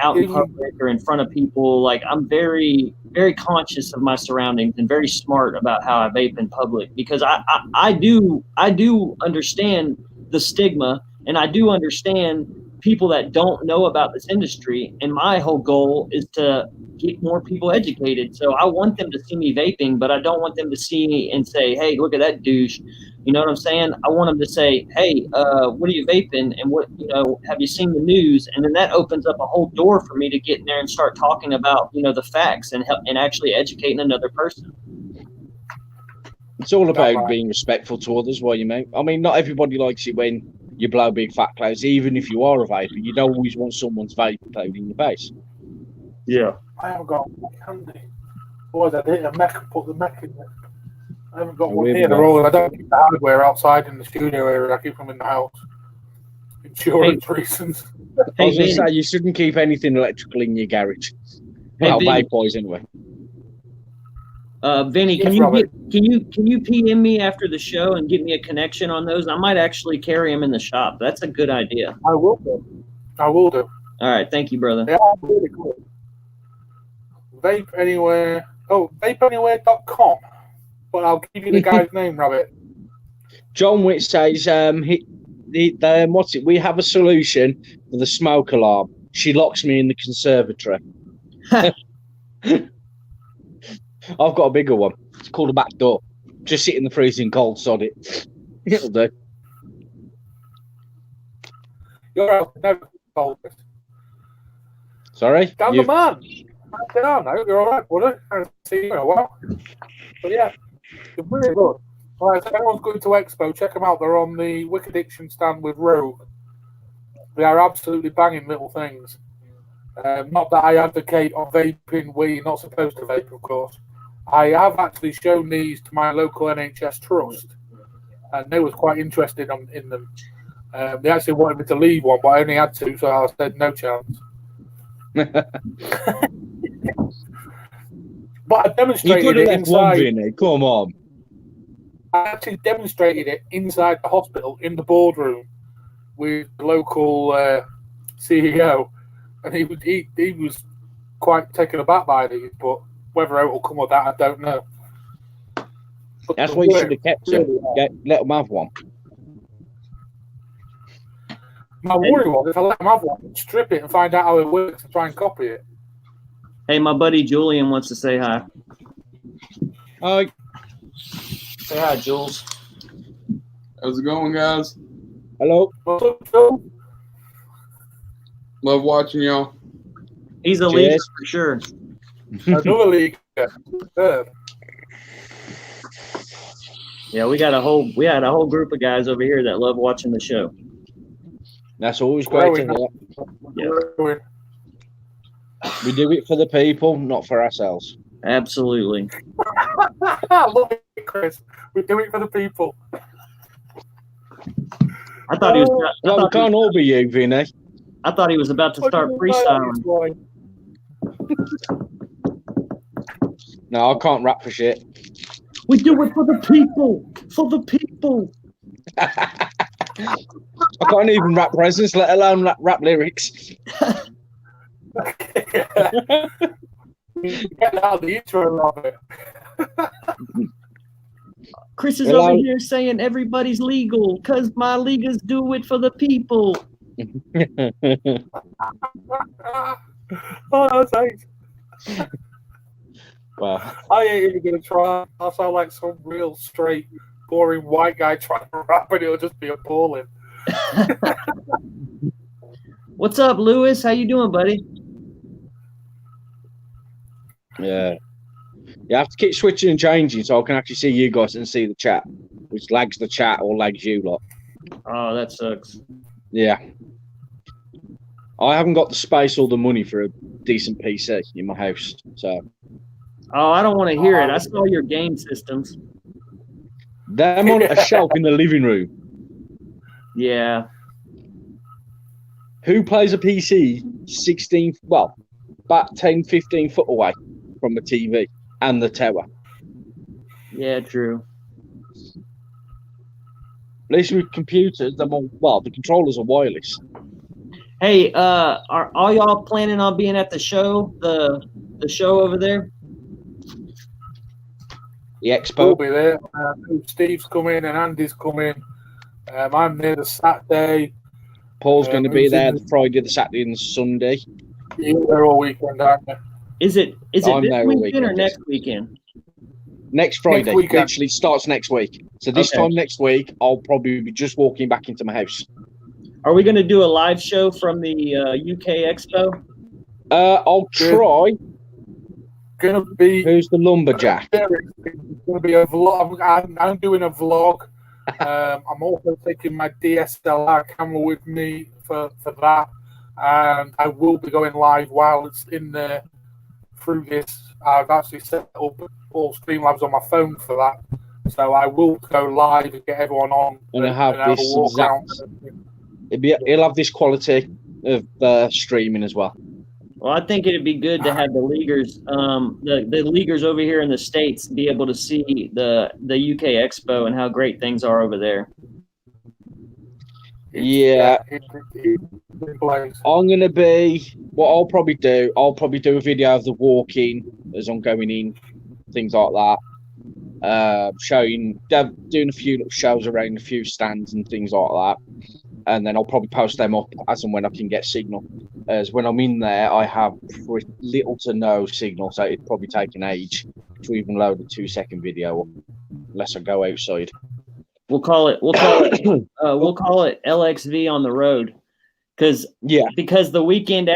out in public or in front of people. Like, I'm very, very conscious of my surroundings and very smart about how I vape in public, because I do understand the stigma, and I do understand people that don't know about this industry. And my whole goal is to get more people educated. So I want them to see me vaping, but I don't want them to see me and say, hey, look at that douche. You know what I'm saying? I want them to say, hey, what are you vaping? And what, have you seen the news? And then that opens up a whole door for me to get in there and start talking about, the facts and help, and actually educating another person. It's all about being respectful to others while you make. I mean, not everybody likes it when you blow big fat clouds. Even if you are a vapor, you don't always want someone's vape cloud in your face. Yeah. I haven't got one handy. Otherwise, I'd hit a mech and put the mech in there. I haven't got one here. They're all. I don't keep the hardware outside in the studio area. I keep them in the house. Insurance reasons. I was going to say, you shouldn't keep anything electrical in your garage. Well, vape-wise anyway. Vinny, can you PM me after the show and get me a connection on those? I might actually carry them in the shop. That's a good idea. I will do. All right, thank you, brother. They are really good. Vape Anywhere. Oh, vapeanywhere.com. But I'll give you the guy's name, Rabbit. John Witt says, what's it? We have a solution for the smoke alarm. She locks me in the conservatory. I've got a bigger one. It's called a back door. Just sit in the freezing cold, sod it. It'll do. You're out. Never told us. Sorry? Damn the man. Get on now. You're all right, buddy. I haven't seen you in a while. But yeah, they're really good. All right, so if anyone's going to Expo, check them out. They're on the Wick Addiction stand with Rogue. They are absolutely banging little things. Not that I advocate on vaping where you're not supposed to vape, of course. I have actually shown these to my local NHS trust, and they was quite interested in them. They actually wanted me to leave one, but I only had two, so I said no chance. But I demonstrated it inside. Vinny. Come on. I actually demonstrated it inside the hospital in the boardroom with the local CEO, and he was quite taken aback by these, but whether it will come with that, I don't know. But that's why you should have kept them. Let them have one. My worry was if I let them have one, strip it and find out how it works and try and copy it. Hey, my buddy Julian wants to say hi. Hi. Say hi, Jules. How's it going, guys? Hello. What's up, Phil? Love watching y'all. He's a leader for sure. Another league. Yeah, we had a whole group of guys over here that love watching the show. That's always great to hear. Yeah. We do it for the people, not for ourselves. Absolutely. I love it, Chris. We do it for the people. I thought he was. Well, we can't all be you, Vinny. I thought he was about to start freestyling. No, I can't rap for shit. We do it for the people. For the people. I can't even rap presents, let alone rap lyrics. Get out the intro of it. Chris is over here saying everybody's legal because my leaguers do it for the people. Oh, that's nice. Well, I ain't even gonna try. I sound like some real straight, boring white guy trying to rap, and it'll just be appalling. What's up, Lewis? How you doing, buddy? Yeah. You have to keep switching and changing so I can actually see you guys and see the chat, which lags the chat or lags you lot. Oh, that sucks. Yeah. I haven't got the space or the money for a decent PC in my house, so. Oh, I don't want to hear it. I saw your game systems. Them on a shelf in the living room. Yeah. Who plays a PC 16, well, about 10, 15 foot away from the TV and the tower? Yeah, true. At least with computers, the controllers are wireless. Hey, are all y'all planning on being at the show? The show over there? The expo? We'll be there. Steve's coming and Andy's coming. I'm there the Saturday. Paul's going to be who's there in the Friday, the Saturday, and the Sunday. You're there all weekend, aren't you? Is it I'm this there all weekend or weekend, next weekend? Next Friday. Next weekend. Literally starts next week. So this Okay. time next week, I'll probably be just walking back into my house. Are we going to do a live show from the UK Expo? I'll try. Gonna be Who's the lumberjack? It's gonna be a vlog. I'm doing a vlog. I'm also taking my DSLR camera with me for that, and I will be going live while it's in there through this. I've actually set up all Streamlabs on my phone for that, so I will go live and get everyone on And I have a this walk around. It'll have this quality of streaming as well. Well, I think it'd be good to have the leaguers, the leaguers over here in the States, be able to see the UK Expo and how great things are over there. Yeah. I'm gonna be. What I'll probably do a video of the walk-in as I'm going in, things like that. Doing a few little shows around a few stands and things like that. And then I'll probably post them up as and when I can get signal. As when I'm in there, I have little to no signal, so it'd probably take an age to even load a 2-second video unless I go outside. We'll call it LXV on the road, because the weekend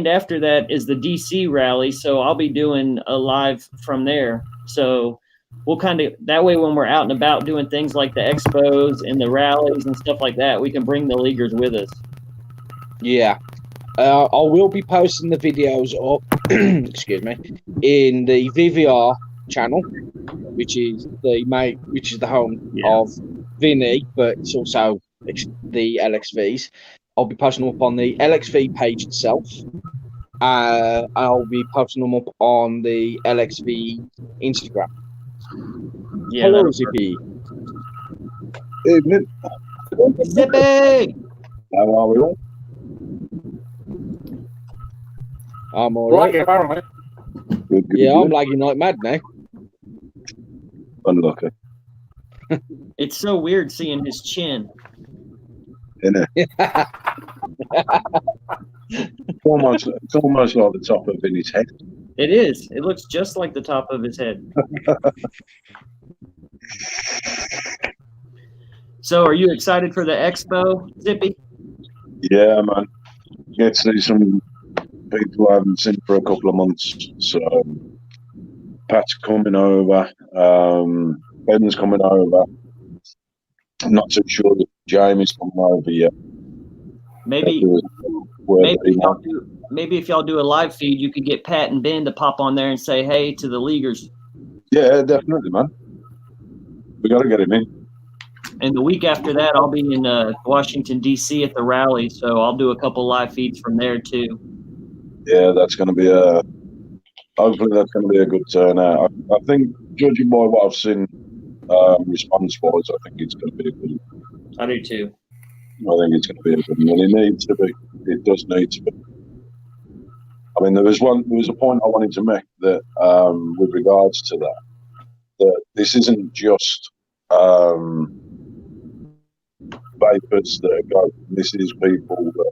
after that is the DC rally, so I'll be doing a live from there. So we'll kind of that way when we're out and about doing things like the expos and the rallies and stuff like that, we can bring the leaguers with us. Yeah. I will be posting the videos up, excuse me, in the VVR channel, which is the home of Vinny, but it's also the LXVs. I'll be posting them up on the LXV page itself. I'll be posting them up on the LXV Instagram. Yeah, hello, Zippy. Evening. Zippy! How are we all? I'm all right. Apparently. Good, Yeah, good. I'm lagging like mad now. Unlucky. It's so weird seeing his chin. Isn't it? It's almost like the top of Vinny's head. It is. It looks just like the top of his head. So, are you excited for the expo, Zippy? Yeah, man. Get to see some people I haven't seen for a couple of months. So, Pat's coming over. Ben's coming over. I'm not too sure that Jamie's coming over yet. Maybe if y'all do a live feed, you could get Pat and Ben to pop on there and say hey to the leaguers. Yeah, definitely, man. We got to get him in. And the week after that, I'll be in Washington, D.C. at the rally, so I'll do a couple live feeds from there too. Yeah, that's going to be hopefully that's going to be a good turnout. I think, judging by what I've seen response-wise, I think it's going to be a good. I do too. I think it's going to be a good one. It needs to be. It does need to be. I mean, there was a point I wanted to make that with regards to that this isn't just vapers that are going. This is people that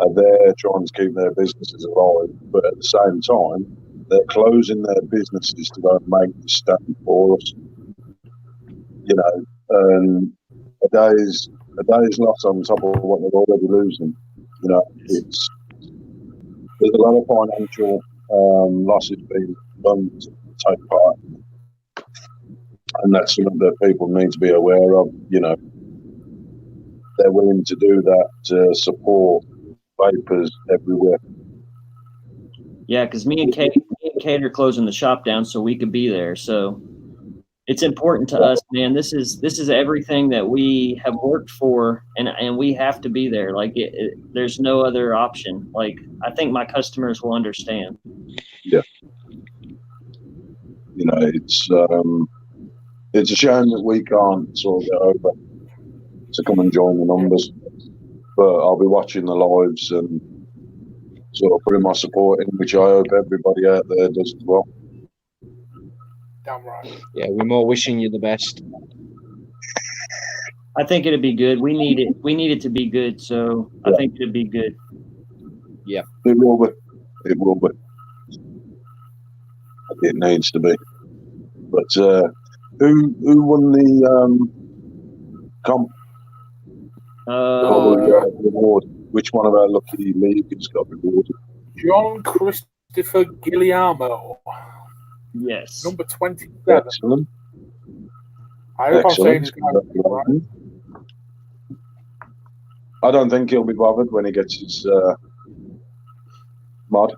are there trying to keep their businesses alive, but at the same time, they're closing their businesses to go and make the stand for us. You know, and a day's loss on top of what they're already losing. You know, there's a lot of financial losses being done to take part, and that's something that people need to be aware of. You know, they're willing to do that to support vapers everywhere. Yeah, because me and Kate are closing the shop down so we could be there. So it's important to us, man. This is everything that we have worked for, and we have to be there. Like there's no other option. Like I think my customers will understand. Yeah. You know, it's a shame that we can't sort of get over to come and join the numbers, but I'll be watching the lives and sort of putting my support in, which I hope everybody out there does as well. Damn right. Yeah, we're more wishing you the best. I think it'd be good. We need it. We need it to be good. So I think it'd be good. It will be. It will be. It needs to be. But who won the comp reward? Which one of our lucky leaguers got rewarded? John Christopher Guillermo, Yes. number 27. Excellent. I hope I'm saying Excellent. his name right. I don't think he'll be bothered when he gets his mod.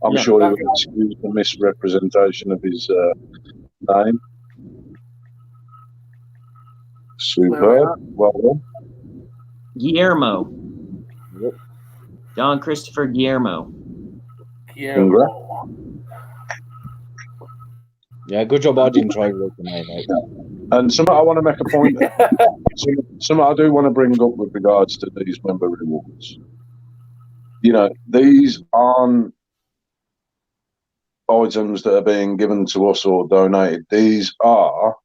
I'm Yeah, sure he will excuse the misrepresentation of his name. Superb. Well done. Guillermo. Yep. John Christopher Guillermo. Guillermo. Yeah, good job I didn't try to work the name out. And something I want to make a point. Something I do want to bring up with regards to these member rewards. You know, these aren't items that are being given to us or donated. These are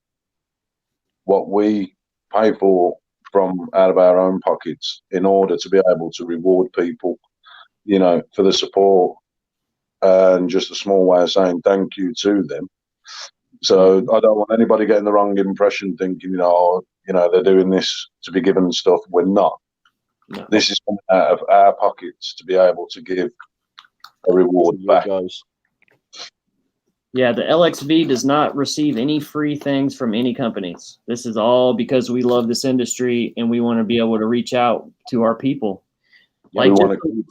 what we pay for from out of our own pockets in order to be able to reward people, you know, for the support and just a small way of saying thank you to them. So I don't want anybody getting the wrong impression thinking, they're doing this to be given stuff. We're not. No. This is coming out of our pockets to be able to give a reward back. Guys. Yeah, the LXV does not receive any free things from any companies. This is all because we love this industry and we want to be able to reach out to our people. We want to keep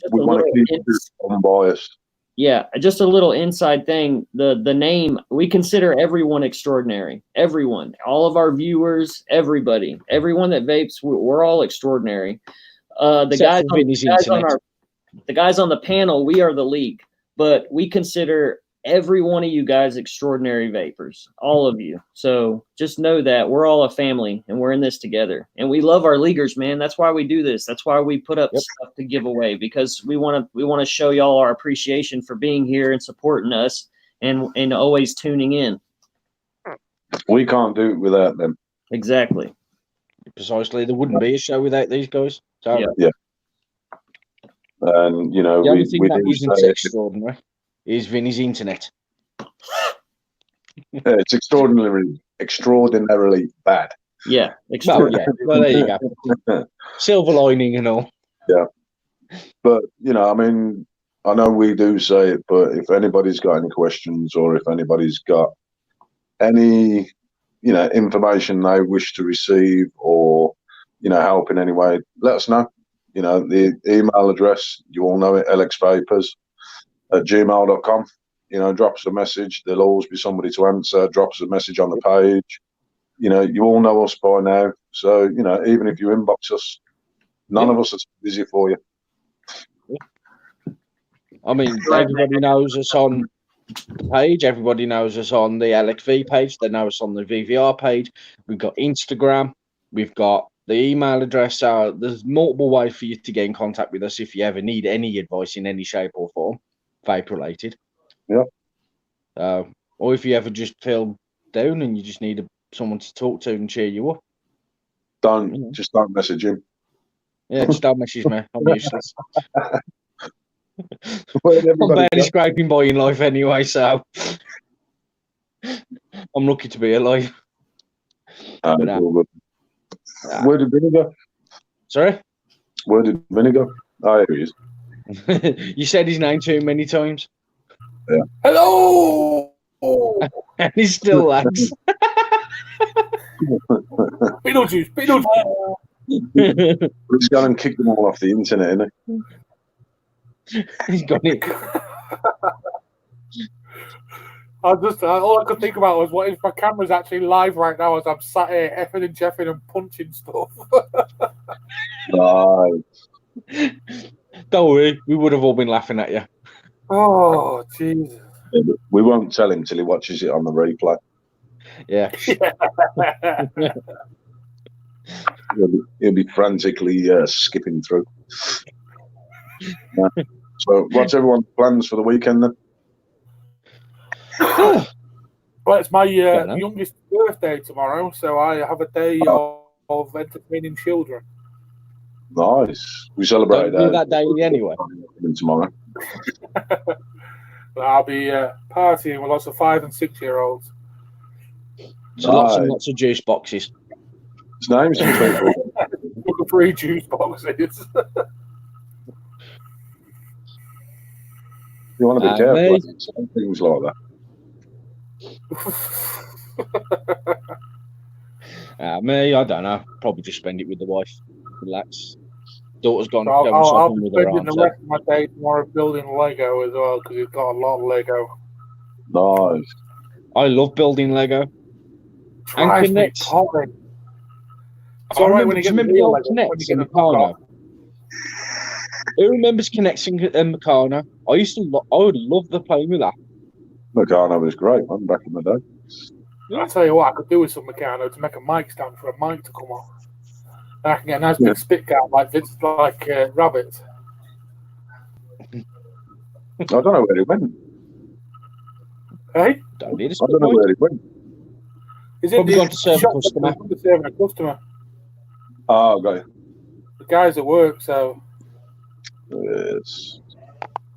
it unbiased. Yeah, just a little inside thing. The name, we consider everyone extraordinary. Everyone, all of our viewers, everybody, everyone that vapes, we're all extraordinary. The guys on the panel, we are the league, but we consider every one of you guys extraordinary vapors, all of you. So just know that we're all a family and we're in this together. And we love our leaguers, man. That's why we do this. That's why we put up stuff to give away, because we want to show y'all our appreciation for being here and supporting us and always tuning in. We can't do it without them. Exactly. Precisely. There wouldn't be a show without these guys. So, yeah. And, the only thing that isn't extraordinary is Vinny's internet. It's extraordinarily bad. Yeah. Well, there you go. Silver lining and all. Yeah. But, I know we do say it, but if anybody's got any questions or if anybody's got any, information they wish to receive or, help in any way, let us know. The email address, you all know it, lxvapers@gmail.com. Drop us a message. There'll always be somebody to answer. Drop us a message on the page. You all know us by now. So, even if you inbox us, none of us are too busy for you. I mean, everybody knows us on the page. Everybody knows us on the LXV page. They know us on the VVR page. We've got Instagram. We've got the email address. There's multiple ways for you to get in contact with us if you ever need any advice in any shape or form, vape related. Yeah. Or if you ever just feel down and you just need someone to talk to and cheer you up. Just don't message him. Yeah, just don't message me. I'm useless. I'm barely scraping by in life anyway, so I'm lucky to be alive. Where did Vinny go? Sorry? Where did Vinny go? Oh, here he is. You said his name too many times. Yeah. Hello! And he's still lags. Beetlejuice. He's gone and kicked them all off the internet, isn't he? He's got it. All I could think about was, what if my camera's actually live right now as I'm sat here effing and jeffing and punching stuff? Right. Don't worry, we would have all been laughing at you. Oh, Jesus. Yeah, we won't tell him till he watches it on the replay. Yeah. He'll be frantically skipping through. So, what's everyone's plans for the weekend then? Well, it's my youngest birthday tomorrow, so I have a day off of entertaining children. Nice. We celebrated Don't do that daily anyway. tomorrow. I'll be partying with lots of 5 and 6 year olds. So lots and lots of juice boxes. His name's some people. Look at 3 juice boxes. You want to be careful. Me. Some things like that. Me, I don't know. Probably just spend it with the wife. Relax. Daughter's gone I'll going shopping be with her spending aunt. the rest of my day tomorrow building Lego as well because he's got a lot of Lego. Nice. I love building Lego. Drives me Connects. potty. It's I all right remember, when you do get you remember the the real old Lego, when Connects you in get a knockoff. Meccano? Who remembers Connects in Meccano? I would love the playing with that. Meccano was great, man, back in the day. I'll tell you what, I could do with some Meccano to make a mic stand for a mic to come on. And I can get a nice big spit guard like Rabbit. I don't know where he went. Hey? Don't need a I spit don't know mic. where he went. Is it Probably the gone to serve a shop customer. that's to serving a customer? Oh, okay. The guys at work, so Yes.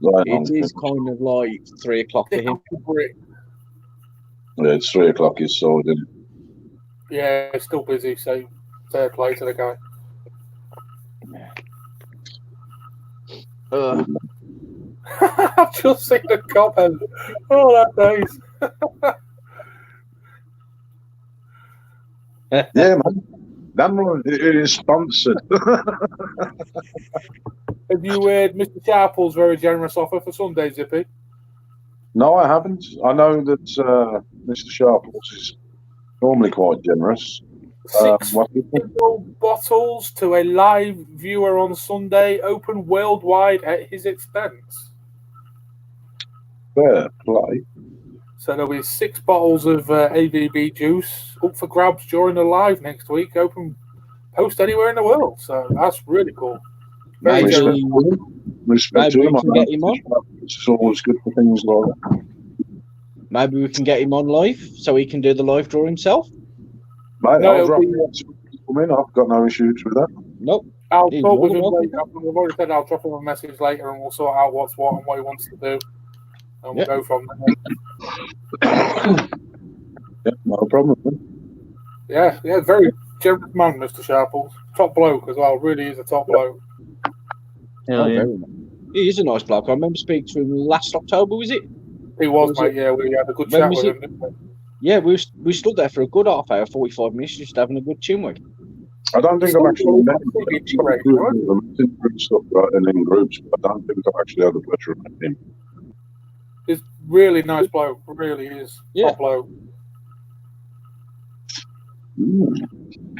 Right It on. is kind of like 3 o'clock for him. Yeah, it's 3 o'clock. He's sold in. Yeah, it's still busy, so fair play to the guy. I've just seen the comment. Oh, that nice. Yeah, man. That one is sponsored. Have you heard Mr. Sharple's very generous offer for Sunday, Zippy? No, I haven't. I know that Mr. Sharples is normally quite generous. 6 what- single bottles to a live viewer on Sunday, open worldwide at his expense. Fair play. So there'll be 6 bottles of AVB juice up for grabs during the live next week. Open post anywhere in the world. So that's really cool. Very Maybe, generous. Respect maybe to we him. can get him on. It's always good for things like that. Maybe we can get him on live so he can do the live draw himself. Mate, No, I'll it'll drop be- people in. I've got no issues with that. Nope. I'll He's talk with more him than later. I've already said I'll drop him a message later and we'll sort out what's what and what he wants to do. And we'll Yep. go from there. Yeah, no problem. Man. Yeah, very generous man, Mr. Sharples. Top bloke as well. Really is a top bloke. Hell yeah. Very nice. He is a nice bloke. I remember speaking to him last October, was it? He was, Was mate. Yeah, we had a good When chat was with it? him, didn't we? Yeah, we stood there for a good half hour, 45 minutes, just having a good chinwag. I don't think I've actually met him. Right. Group stuff right, and in groups, but I don't think I've actually had the pleasure of meeting him. He's really nice bloke. Really is. Yeah. Top bloke.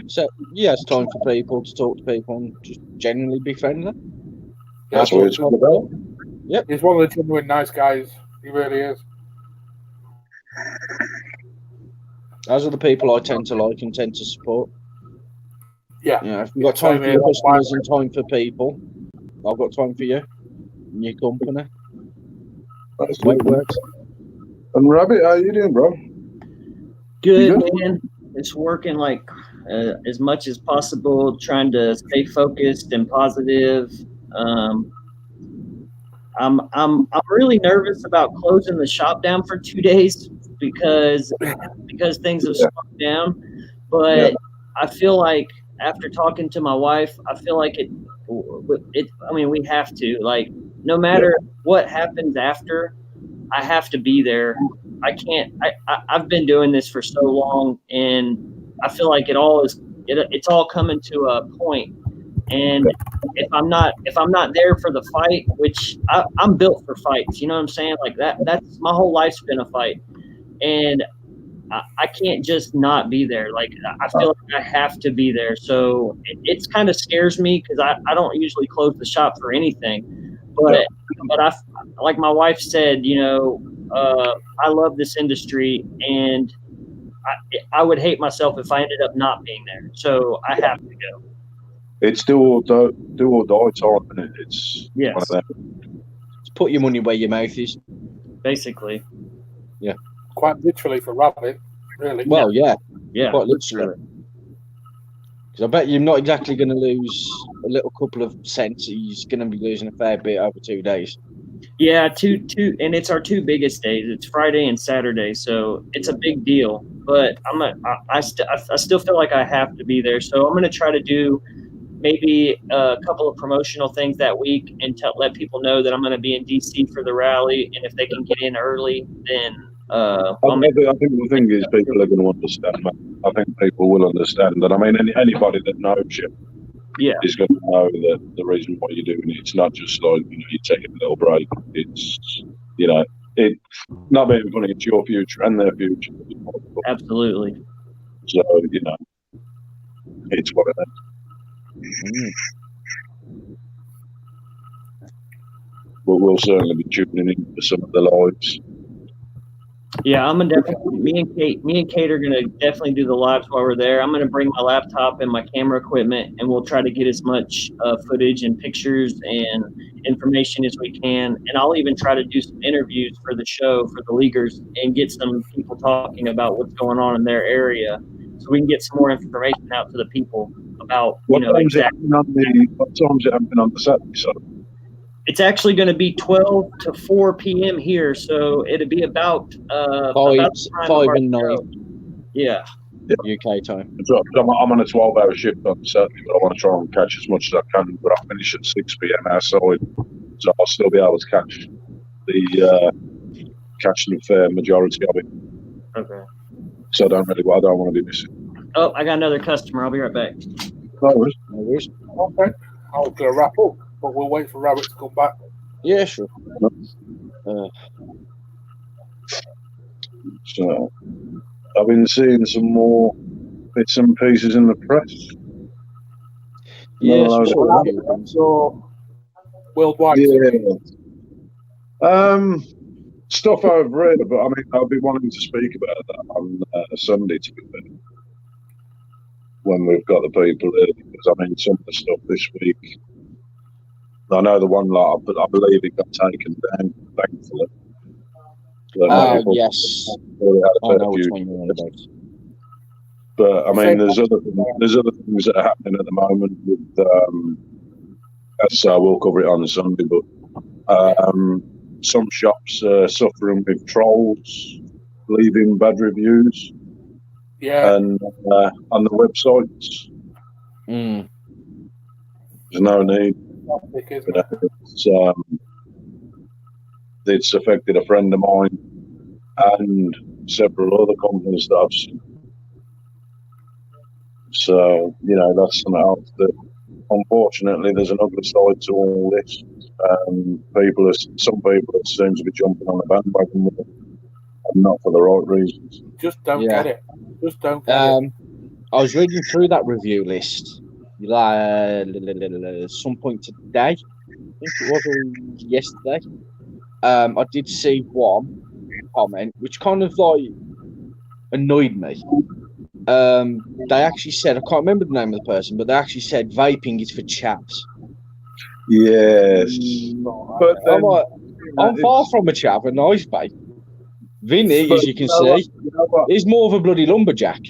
So, yeah, it's time for people to talk to people and just genuinely be friendly. That's what it's all about. He's one of the genuine nice guys. He really is. Those are the people I tend to like and tend to support. Yeah. You know, if you've got time for your customers and time for people, I've got time for you and your company. That's That's the way good. it works. And Rabbit, how you doing, bro? Good, You good? man. It's working like as much as possible, trying to stay focused and positive. I'm really nervous about closing the shop down for 2 days because things have slowed down. But I feel like after talking to my wife, I feel like it. I mean, we have to, like, no matter what happens after, I have to be there. I can't. I've been doing this for so long, and I feel like it's all coming to a point. And if I'm not there for the fight, which I'm built for fights, you know what I'm saying? Like that's my whole life's been a fight, and I can't just not be there. Like I feel like I have to be there. So it's kind of scares me because I don't usually close the shop for anything, but I, like my wife said, you know, I love this industry, and I would hate myself if I ended up not being there. So I have to go. It's do or die time, and it's Yes. one of them. Just put your money where your mouth is. Basically. Quite literally for Rabbit, really. Well, yeah, Yeah. quite literally. Because I bet you're not exactly going to lose a little couple of cents. He's going to be losing a fair bit over 2 days. Yeah, two, and it's our 2 biggest days. It's Friday and Saturday, so it's a big deal. But I still feel like I have to be there. So I'm going to try to do maybe a couple of promotional things that week and let people know that I'm going to be in DC for the rally. And if they can get in early, then I think the thing is people are going to understand, man. I think people will understand that. I mean, anybody that knows you is going to know that the reason why you're doing it, it's not just like, you're taking a little break. It's, it not being funny, it's your future and their future. Absolutely. So, it's what it is. But we'll certainly be tuning in for some of the lives. Yeah, I'm gonna definitely. Me and Kate are gonna definitely do the lives while we're there. I'm gonna bring my laptop and my camera equipment, and we'll try to get as much footage and pictures and information as we can. And I'll even try to do some interviews for the show for the leaguers and get some people talking about what's going on in their area, so we can get some more information out to the people about exactly. What time's it happening on the Saturday? So it's actually going to be 12 to 4 p.m. here, so it'll be about 5 and 9. Yeah. UK time. So I'm on a 12-hour shift on Saturday, but I want to try and catch as much as I can. But I'll finish at 6 p.m. our side, so I'll still be able to catch the fair majority of it. Okay. So I don't want to be missing. Oh, I got another customer. I'll be right back. No worries. Okay. I'll wrap up, but we'll wait for Rabbit to come back. Yeah, sure. So I've been seeing some more bits and pieces in the press. Yeah, so worldwide. Yeah. Stuff I've read, but I mean, I'll be wanting to speak about that on Sunday, to be fair, when we've got the people there. Because I mean, some of the stuff this week, I know the one lot, but I believe it got taken down, thankfully. Yes. I know which one you're on about. But I mean, there's other things that are happening at the moment with. We'll cover it on Sunday, but some shops are suffering with trolls, leaving bad reviews. Yeah. And on the websites, there's no need. It's affected a friend of mine and several other companies that I've seen. So, that's something else that, unfortunately, there's an ugly side to all this. Some people seem to be jumping on the bandwagon with it, and not for the right reasons. Just don't get it. Just don't get it. I was reading through that review list some point today. I think it was, or yesterday. I did see one comment which kind of annoyed me. They actually said, I can't remember the name of the person, but they actually said vaping is for chaps. Yes. But I'm far from a chap, a nice vape. Vinny, as you can see, is more of a bloody lumberjack.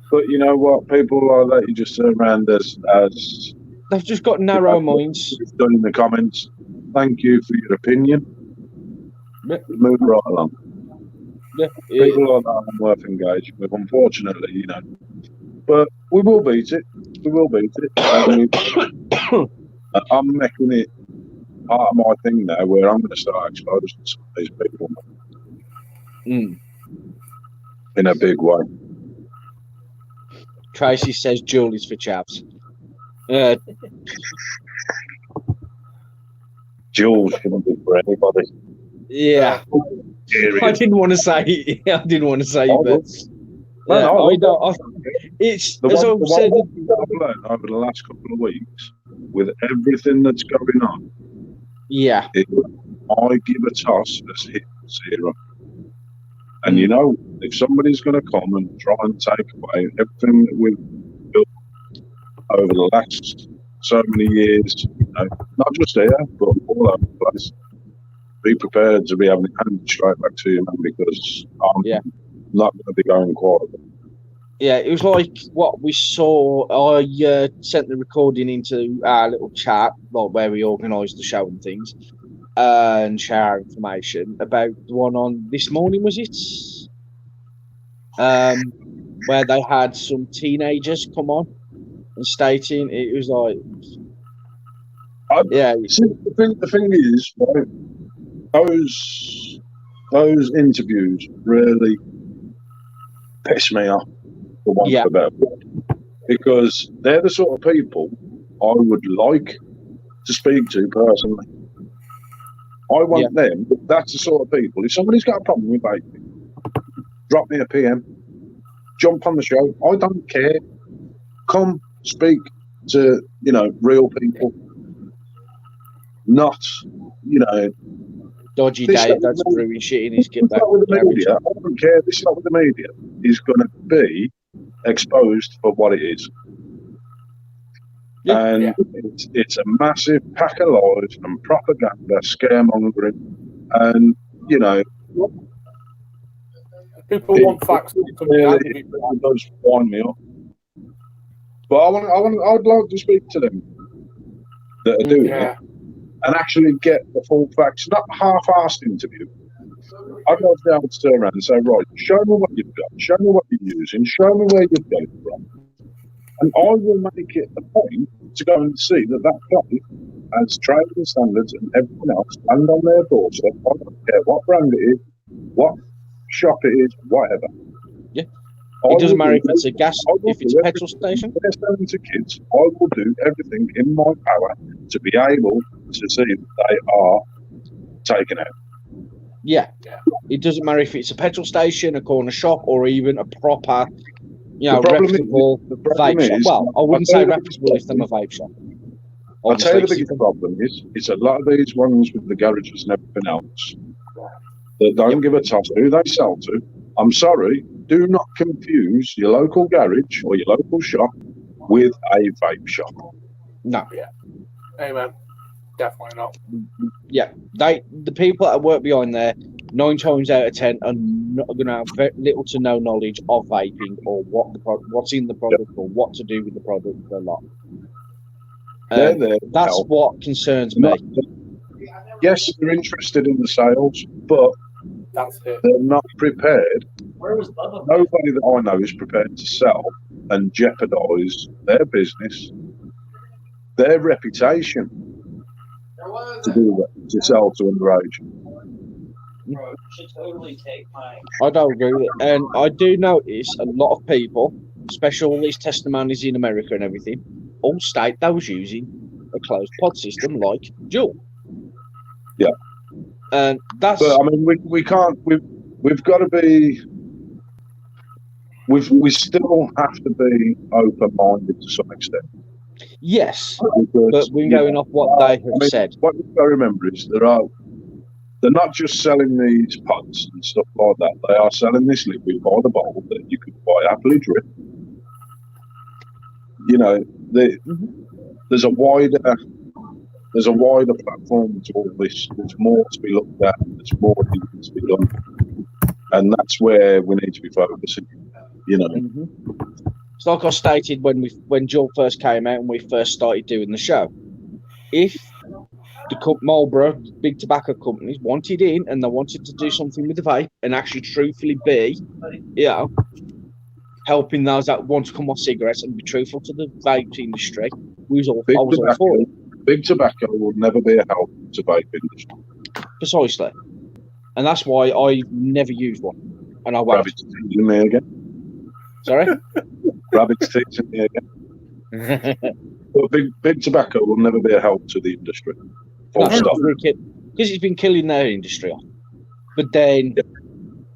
But you know what? People are let you just turn around as they've just got narrow minds. Done in the comments. Thank you for your opinion. Move right along. People are not worth engaging with, unfortunately, But we will beat it. I'm making it part of my thing now, where I'm going to start exposing some of these people in a big way. Tracy says Julie's for chaps. Jules shouldn't be for anybody. Yeah. I didn't want to say it, but it's the as I've said. I've learned over the last couple of weeks, with everything that's going on, I give a toss as hit zero. And if somebody's going to come and try and take away everything that we've built over the last so many years, not just here, but all over the place, be prepared to be having it handed straight back to you, man, because I'm not going to be going quiet. Yeah, it was like what we saw. I sent the recording into our little chat, like where we organised the show and things, and share information about the one on this morning. Was it? Where they had some teenagers come on and stating it was like, yeah. See, the thing is, right, those interviews really piss me off, for want of a better word, because they're the sort of people I would like to speak to personally. I want them. That's the sort of people. If somebody's got a problem with vaping, drop me a PM, jump on the show. I don't care. Come speak to real people, not dodgy Dave that's brewing shit in his kit. I don't care. This is not what the media is going to be exposed for what it is. It's a massive pack of lies and propaganda, scaremongering, and people want facts. It does wind me up. But I would like to speak to them that are doing it and actually get the full facts, not half-assed interview. I'd like to be able to turn around and say, right, show me what you've got, show me what you're using, show me where you've got it from. And I will make it a point to go and see that place has trading standards and everything else stand on their doorstep. I don't care what brand it is, what shop it is, whatever. Yeah. It doesn't matter if it's a gas, if it's a petrol station. They're selling to kids. I will do everything in my power to be able to see that they are taken out. Yeah. It doesn't matter if it's a petrol station, a corner shop, or even a proper, reputable vape shop. Well, I wouldn't say reputable if they're a vape shop. I'll tell you the biggest problem is, it's a lot of these ones with the garages and everything else that don't give a toss who they sell to. I'm sorry, do not confuse your local garage or your local shop with a vape shop. No. Yeah. Amen. Definitely not. Yeah. The people that work behind there, 9 times out of 10 are not going to have very little to no knowledge of vaping or what's in the product or what to do with the product a lot. That's what concerns me. Yes, they're interested in the sales, but that's it. They're not prepared. Nobody that I know is prepared to sell and jeopardise their business, their reputation to sell to underage. I don't agree with it. And I do notice a lot of people, especially all these testimonies in America and everything, all state they was using a closed pod system like Juul. Yeah. And that's. But I mean, we can't. We've got to be. We still have to be open-minded to some extent. Yes, but we're going off what they have said. What you've got to remember is they're not just selling these pods and stuff like that. They are selling this liquid by the bottle that you could quite happily drip. There's a wider platform to all this. There's more to be looked at. There's more that needs to be done, and that's where we need to be focusing. It's like I stated when Juul first came out and we first started doing the show. If the Marlboro, big tobacco companies, wanted in and they wanted to do something with the vape and actually truthfully be, helping those that want to come off cigarettes and be truthful to the vape industry, I was all for it. Big tobacco will never be a help to vape industry. Precisely. And that's why I never used one. And I won't. Rabbit's teasing me again. Sorry? Rabbit's teasing me again. But big tobacco will never be a help to the industry. Because it's been killing their industry off. But then,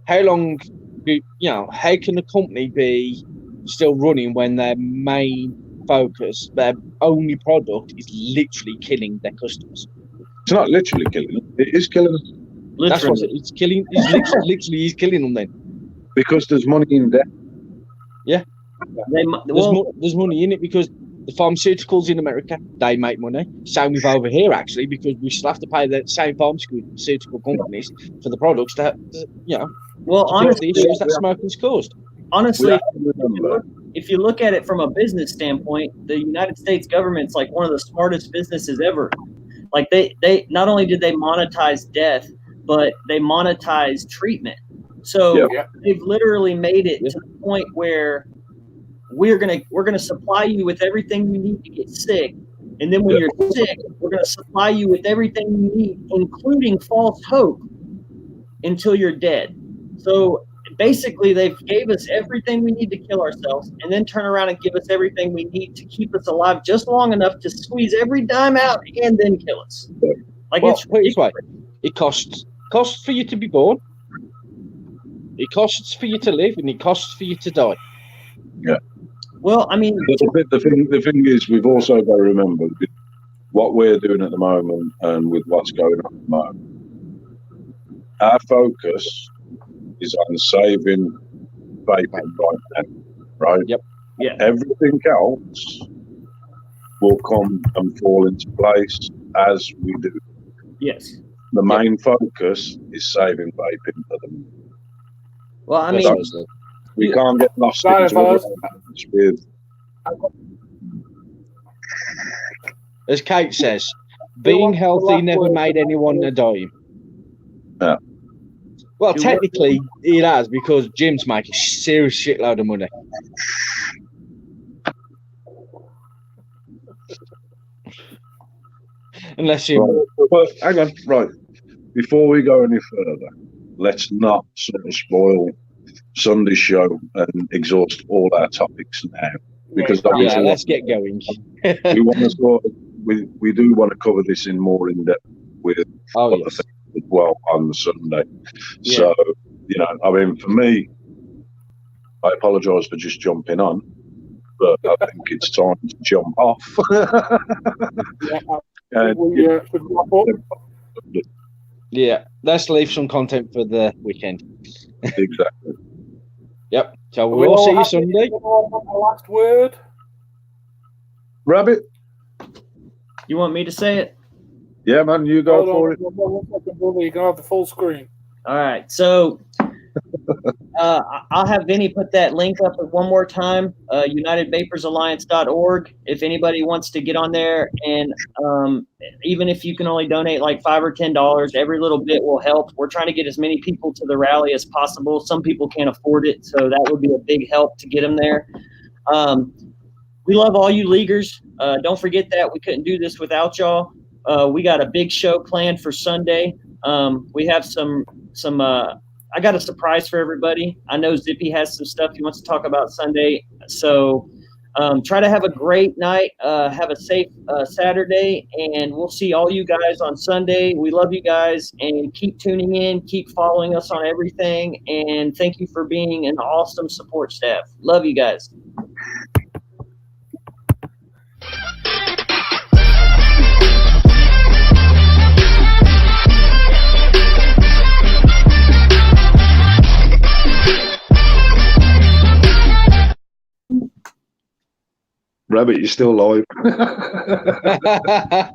how long, how can a company be still running when their main focus, their only product is literally killing their customers? It's not literally killing them. It is killing them. That's what it's killing. It's literally he's killing them then. Because there's money in debt. Yeah. There's money in it because the pharmaceuticals in America, they make money. Same with over here, actually, because we still have to pay the same pharmaceutical companies for the products that, well, honestly, the issues that smoking's caused. honestly, have to remember. if you look at it from a business standpoint, the United States government's like one of the smartest businesses ever. Like they not only did they monetize death, but they monetize treatment. So Yeah. they've literally made it to the point where we're gonna supply you with everything you need to get sick, and then when you're sick, we're gonna supply you with everything you need, including false hope, until you're dead. So basically, they've gave us everything we need to kill ourselves, and then turn around and give us everything we need to keep us alive just long enough to squeeze every dime out and then kill us. Like Well, it's put it this way: it costs for you to be born, it costs for you to live, and it costs for you to die. well, I mean, The thing is, we've also got to remember what we're doing at the moment and with what's going on at the moment. Our focus is on saving vaping right now, right? Yep. Yeah. Everything else will come and fall into place as we do. yes. The main focus is saving vaping at the moment. Well, I mean, Precisely. We can't get lost Sorry, into fellas. with As Kate says, being healthy never made anyone a dime. Yeah. Well, Do technically, it has, because Jim's making a serious shitload of money. Unless you... right. But hang on, right. Before we go any further, let's not sort of spoil Sunday's show and exhaust all our topics now. Because Yeah, obviously let's get going. we want to sort of, we do want to cover this in more in depth with Oh, other yes. things as well on Sunday. Yeah. So, you know, I mean, for me, I apologise for just jumping on, but I think it's time to jump off. And, We should wrap up. Yeah, let's leave some content for the weekend. exactly. Yep. So We we'll all see you happy? Sunday. Anyone want the last word? Rabbit, you want me to say it? yeah, man, you go Hold for on, it. one second, brother. You can have the full screen. All right. So I'll have Vinny put that link up one more time, UnitedVapersAlliance.org. If anybody wants to get on there, and even if you can only donate like $5 or $10, every little bit will help. We're trying to get as many people to the rally as possible. Some people can't afford it, so that would be a big help to get them there. We love all you leaguers. Don't forget that we couldn't do this without y'all. We got a big show planned for Sunday. We have some I got a surprise for everybody. I know Zippy has some stuff he wants to talk about Sunday. So try to have a great night. Have a safe Saturday, and we'll see all you guys on Sunday. We love you guys, and keep tuning in. Keep following us on everything, and thank you for being an awesome support staff. Love you guys. Rabbit, you're still live.